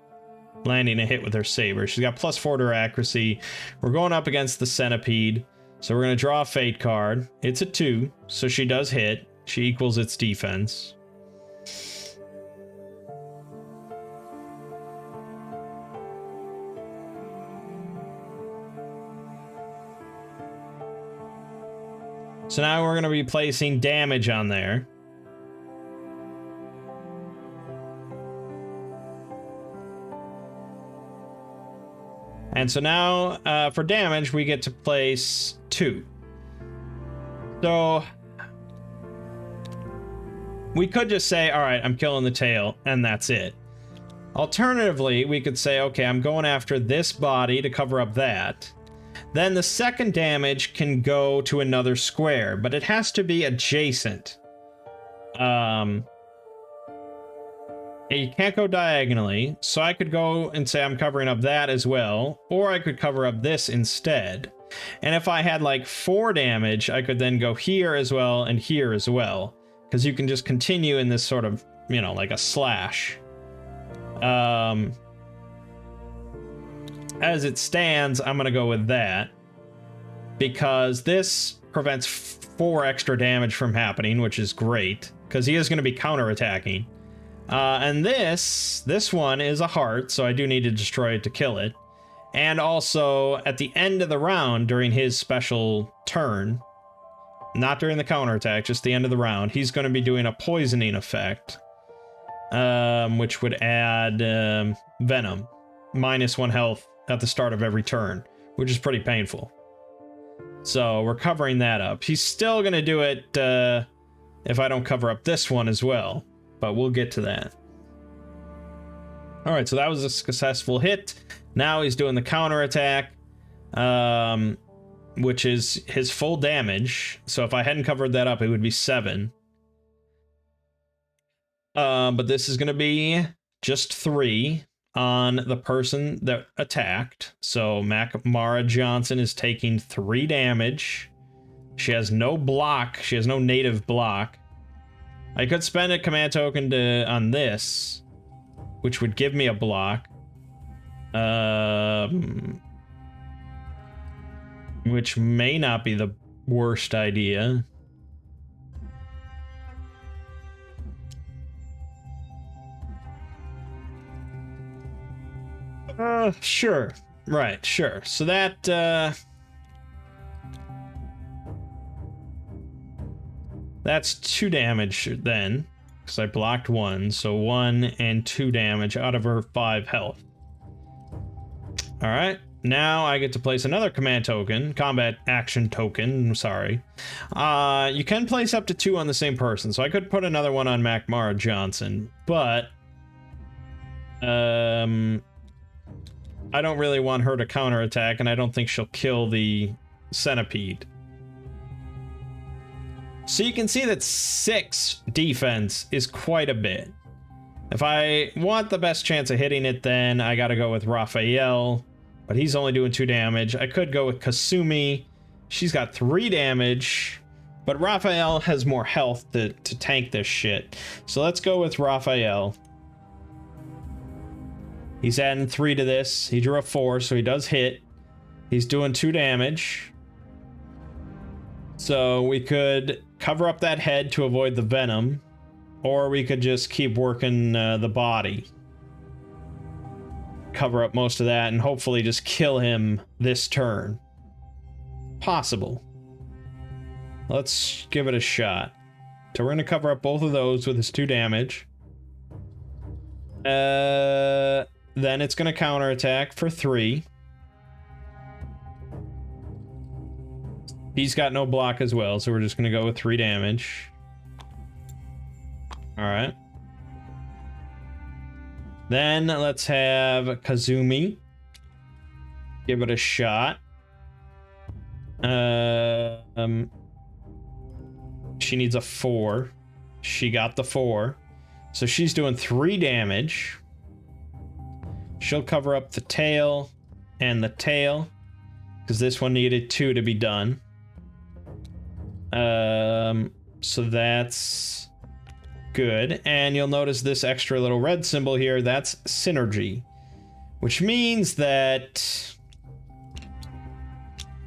Landing a hit with her saber. She's got +4 to her accuracy. We're going up against the centipede. So we're going to draw a fate card. It's a 2, so she does hit. She equals its defense. So now we're going to be placing damage on there. And so now, for damage, we get to place 2. So we could just say, all right, I'm killing the tail, and that's it. Alternatively, we could say, okay, I'm going after this body to cover up that. Then the second damage can go to another square, but it has to be adjacent. You can't go diagonally, so I could go and say I'm covering up that as well, or I could cover up this instead. And if I had like 4 damage, I could then go here as well and here as well, because you can just continue in this sort of, you know, like a slash. As it stands, I'm gonna go with that, because this prevents 4 extra damage from happening, which is great, because he is going to be counterattacking. And this one is a heart, so I do need to destroy it to kill it. And also, at the end of the round, during his special turn, not during the counterattack, just the end of the round, he's going to be doing a poisoning effect, which would add venom, -1 health at the start of every turn, which is pretty painful. So we're covering that up. He's still going to do it if I don't cover up this one as well. But we'll get to that. Alright, so that was a successful hit. Now he's doing the counterattack, which is his full damage. So if I hadn't covered that up, it would be 7. But this is going to be just 3 on the person that attacked. So Mara Johnson is taking 3 damage. She has no block. She has no native block. I could spend a command token on this, which would give me a block. Which may not be the worst idea. Sure. Right, sure. So that, that's 2 damage then, because I blocked 1, so 1 and 2 damage out of her 5 health. Alright, now I get to place another command token, combat action token, I'm sorry. You can place up to 2 on the same person, so I could put another one on Mara Johnson, but I don't really want her to counterattack, and I don't think she'll kill the centipede. So you can see that 6 defense is quite a bit. If I want the best chance of hitting it, then I gotta go with Raphael, but he's only doing 2 damage. I could go with Kasumi. She's got 3 damage, but Raphael has more health to tank this shit. So let's go with Raphael. He's adding 3 to this. He drew a 4, so he does hit. He's doing 2 damage. So we could cover up that head to avoid the venom, or we could just keep working the body. Cover up most of that and hopefully just kill him this turn. Possible. Let's give it a shot. So we're going to cover up both of those with his 2 damage. Then it's going to counterattack for 3. He's got no block as well, so we're just going to go with 3 damage. Alright. Then let's have Kazumi. Give it a she needs a 4. She got the 4. So she's doing 3 damage. She'll cover up the tail and the tail, because this one needed 2 to be done. So that's good. And you'll notice this extra little red symbol here, that's synergy. Which means that...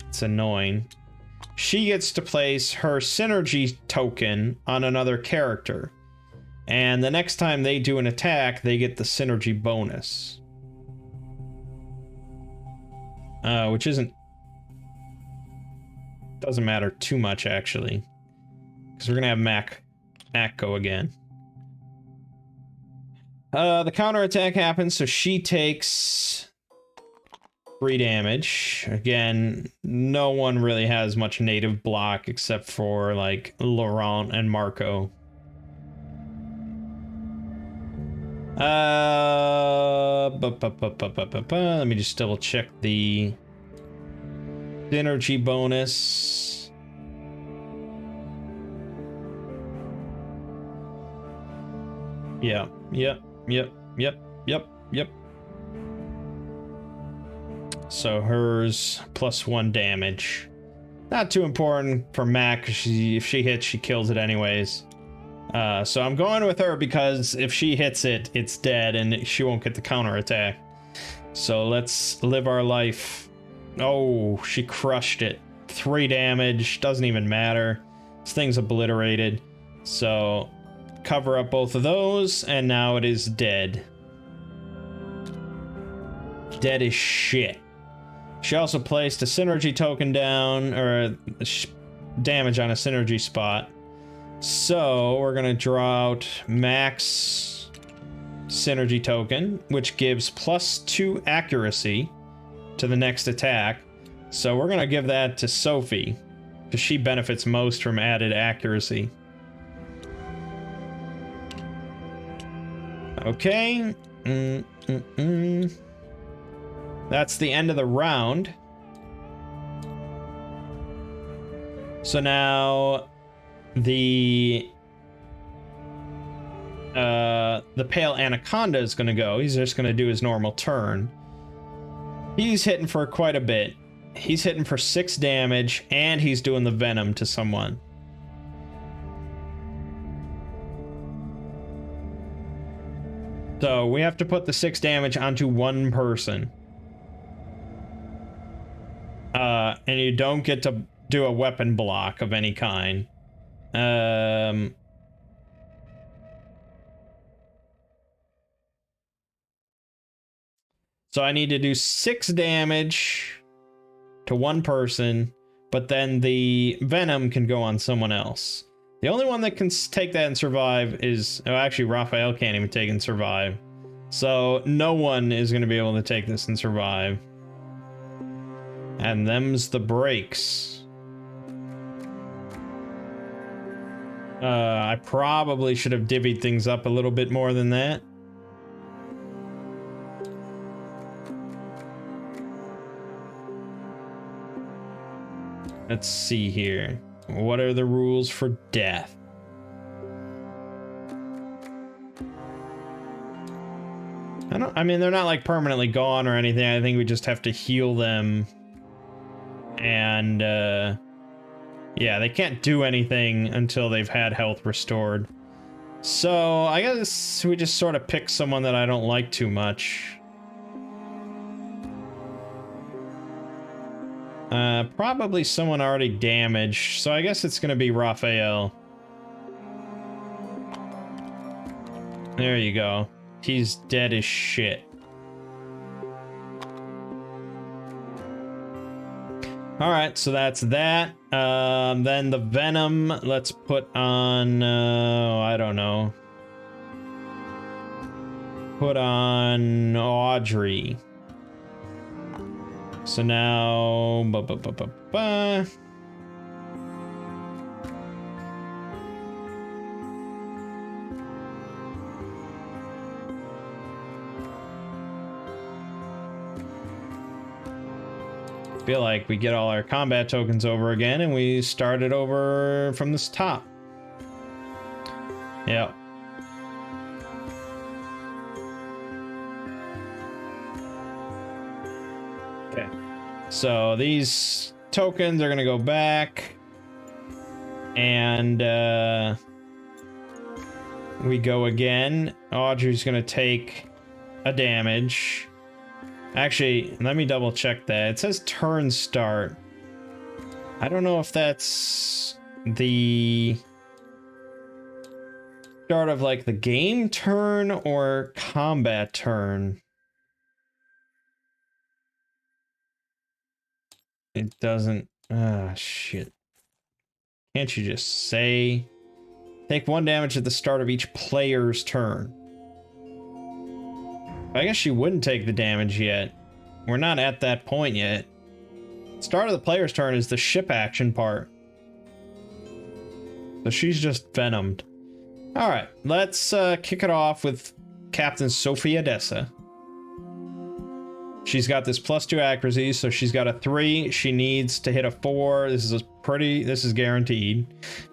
it's annoying. She gets to place her synergy token on another character. And the next time they do an attack, they get the synergy bonus. Which doesn't matter too much, actually. Because we're gonna have Mac go again. The counterattack happens, so she takes 3 damage. Again, no one really has much native block except for, like, Laurent and Marco. Let me just double check the synergy bonus. Yeah, yep. So hers +1 damage. Not too important for Mac, 'cause if she hits, she kills it anyways. So I'm going with her because if she hits it, it's dead and she won't get the counterattack. So let's live our life. Oh, she crushed it. 3 damage, doesn't even matter. This thing's obliterated. So cover up both of those, and now it is dead. Dead as shit. She also placed a synergy token down, or damage on a synergy spot. So we're gonna draw out Mac's synergy token, which gives +2 accuracy to the next attack. So we're gonna give that to Sophie, because she benefits most from added accuracy. Okay. That's the end of the round. So now the pale anaconda is gonna go. He's just gonna do his normal turn. He's hitting for quite a bit. He's hitting for 6 damage, and he's doing the venom to someone. So we have to put the 6 damage onto one person. And you don't get to do a weapon block of any kind. So I need to do 6 damage to one person, but then the venom can go on someone else. The only one that can take that and survive is... oh, actually, Raphael can't even take and survive. So no one is going to be able to take this and survive. And them's the breaks. I probably should have divvied things up a little bit more than that. Let's see here. What are the rules for death? I mean, they're not like permanently gone or anything. I think we just have to heal them. And, yeah, they can't do anything until they've had health restored. So, I guess we just sort of pick someone that I don't like too much. Probably someone already damaged, so I guess it's gonna be Raphael. There you go. He's dead as shit. Alright, so that's that. Then the venom, let's put on, I don't know. Put on Audrey. So now... feel like we get all our combat tokens over again and we start it over from this top. Yep. Okay. So these tokens are gonna go back. And, we go again. Audrey's gonna take a damage. Actually, let me double check that. It says turn start. I don't know if that's the start of like the game turn or combat turn. It doesn't. Ah, shit. Can't you just say take 1 damage at the start of each player's turn? I guess she wouldn't take the damage yet. We're not at that point yet. Start of the player's turn is the ship action part. So she's just venomed. Alright, let's kick it off with Captain Sophie Odessa. She's got this +2 accuracy, so she's got a 3. She needs to hit a 4. This is guaranteed.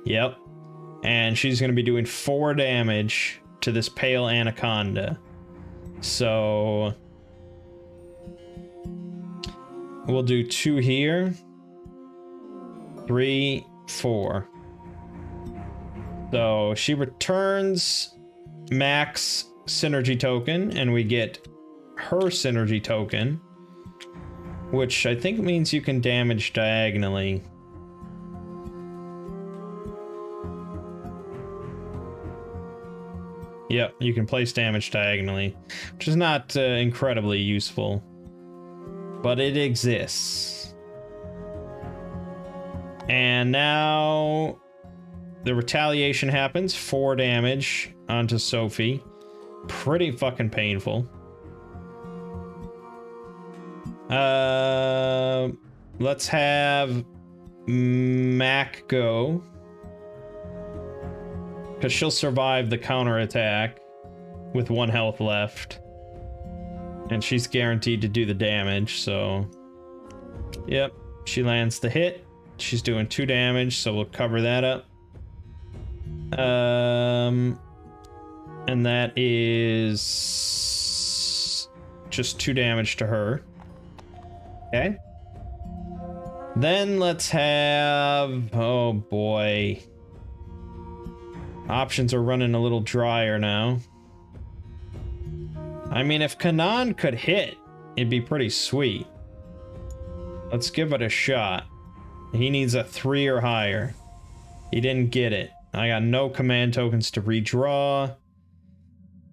Yep. And she's going to be doing 4 damage to this pale anaconda. So we'll do 2 here. 3, 4. So she returns Max synergy token, and we get her synergy token, which I think means you can damage diagonally. Yep, you can place damage diagonally, which is not incredibly useful, but it exists. And now the retaliation happens, 4 damage onto Sophie. Pretty fucking painful. Let's have Mac go, because she'll survive the counterattack with 1 health left. And she's guaranteed to do the damage, so... Yep, she lands the hit. She's doing 2 damage, so we'll cover that up. And that is... just 2 damage to her. Okay. Then let's have... oh boy. Options are running a little drier now. I mean, if Kian could hit, it'd be pretty sweet. Let's give it a shot. He needs a 3 or higher. He didn't get it. I got no command tokens to redraw.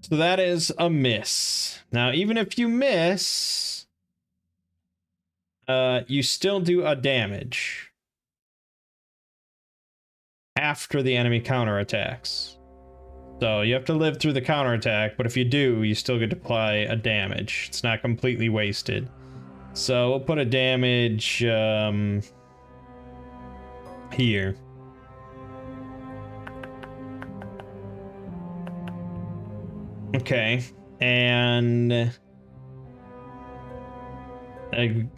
So that is a miss. Now, even if you miss... you still do a damage after the enemy counterattacks. So you have to live through the counterattack, but if you do, you still get to apply a damage. It's not completely wasted. So we'll put a damage here. Okay, and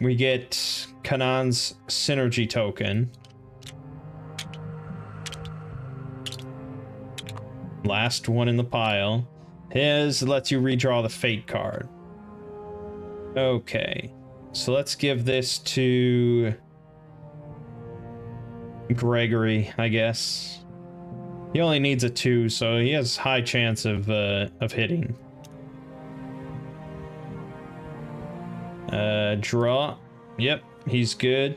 we get Kian's synergy token. Last one in the pile. His lets you redraw the fate card. Okay, so let's give this to Gregory, I guess. He only needs a 2, so he has high chance of hitting. Draw. Yep, he's good.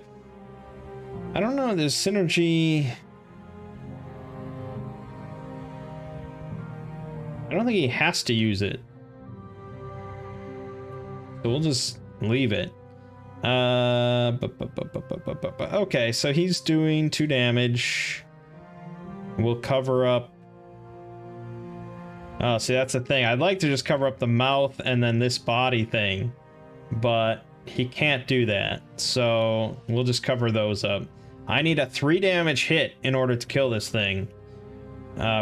I don't know, there's synergy. I don't think he has to use it. So we'll just leave it. Okay, so he's doing 2 damage. We'll cover up. Oh, see, that's the thing. I'd like to just cover up the mouth and then this body thing, but he can't do that. So we'll just cover those up. I need a 3 damage hit in order to kill this thing,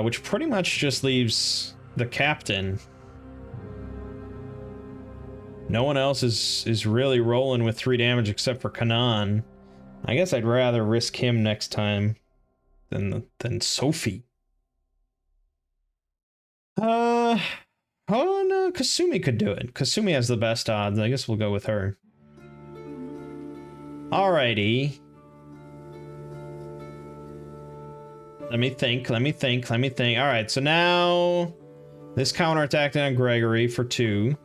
which pretty much just leaves the captain. No one else is really rolling with 3 damage except for Kian. I guess I'd rather risk him next time than Sophie. Oh no, Kasumi could do it. Kasumi has the best odds. I guess we'll go with her. Alrighty. Let me think. Alright, so now this counterattacked on Gregory for 2.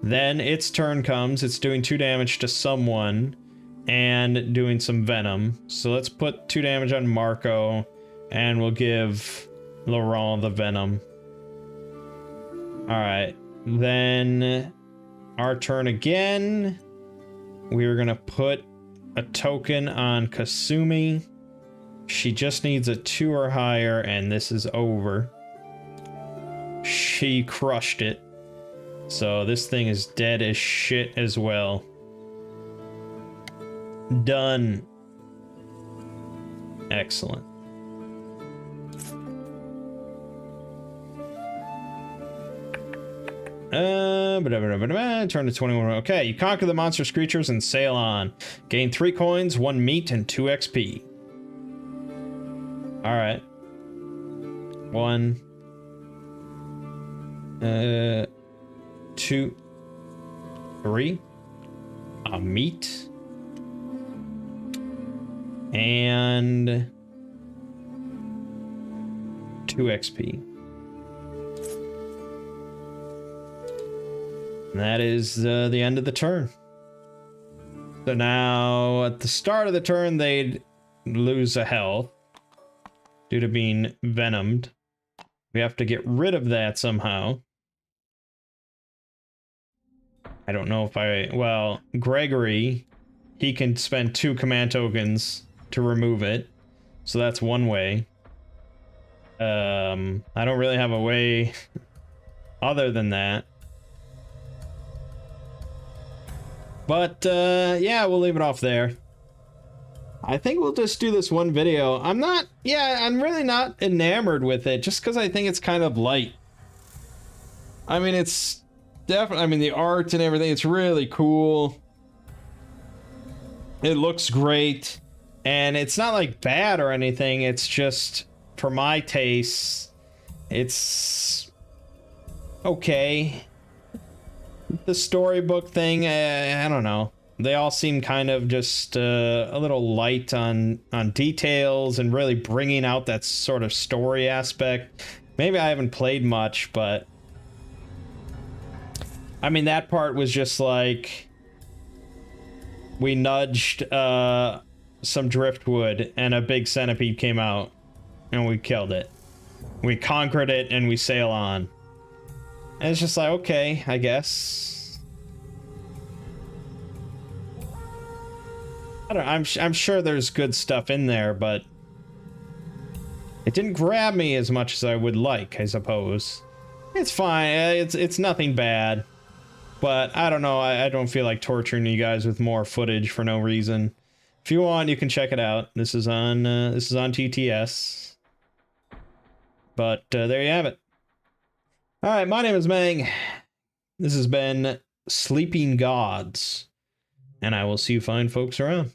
Then its turn comes. It's doing 2 damage to someone and doing some venom. So let's put 2 damage on Marco and we'll give Laurent the venom. Alright, then our turn again. We're gonna put a token on Kasumi. She just needs a 2 or higher, and this is over. She crushed it. So this thing is dead as shit as well. Done. Excellent. Turn to 21. Okay, you conquer the monstrous creatures and sail on. Gain 3 coins, 1 meat, and 2 XP. Alright. 1. 2. 3. A meat. And 2 XP. And that is the end of the turn. So now, at the start of the turn, they'd lose a health due to being venomed. We have to get rid of that somehow. I don't know if well, Gregory, he can spend 2 command tokens to remove it. So that's one way. I don't really have a way other than that. But, yeah, we'll leave it off there. I think we'll just do this one video. I'm really not enamored with it, just because I think it's kind of light. I mean, it's definitely, I mean, the art and everything, it's really cool. It looks great. And it's not, like, bad or anything. It's just, for my taste, it's okay. The storybook thing, I don't know. They all seem kind of just a little light on details and really bringing out that sort of story aspect. Maybe I haven't played much, but I mean, that part was just like we nudged some driftwood and a big centipede came out and we killed it. We conquered it and we sail on. And it's just like, okay, I guess. I don't know, I'm sure there's good stuff in there, but it didn't grab me as much as I would like, I suppose. It's fine, it's nothing bad. But I don't know, I don't feel like torturing you guys with more footage for no reason. If you want, you can check it out. This is on TTS. But there you have it. Alright, my name is Mangg. This has been Sleeping Gods. And I will see you fine folks around.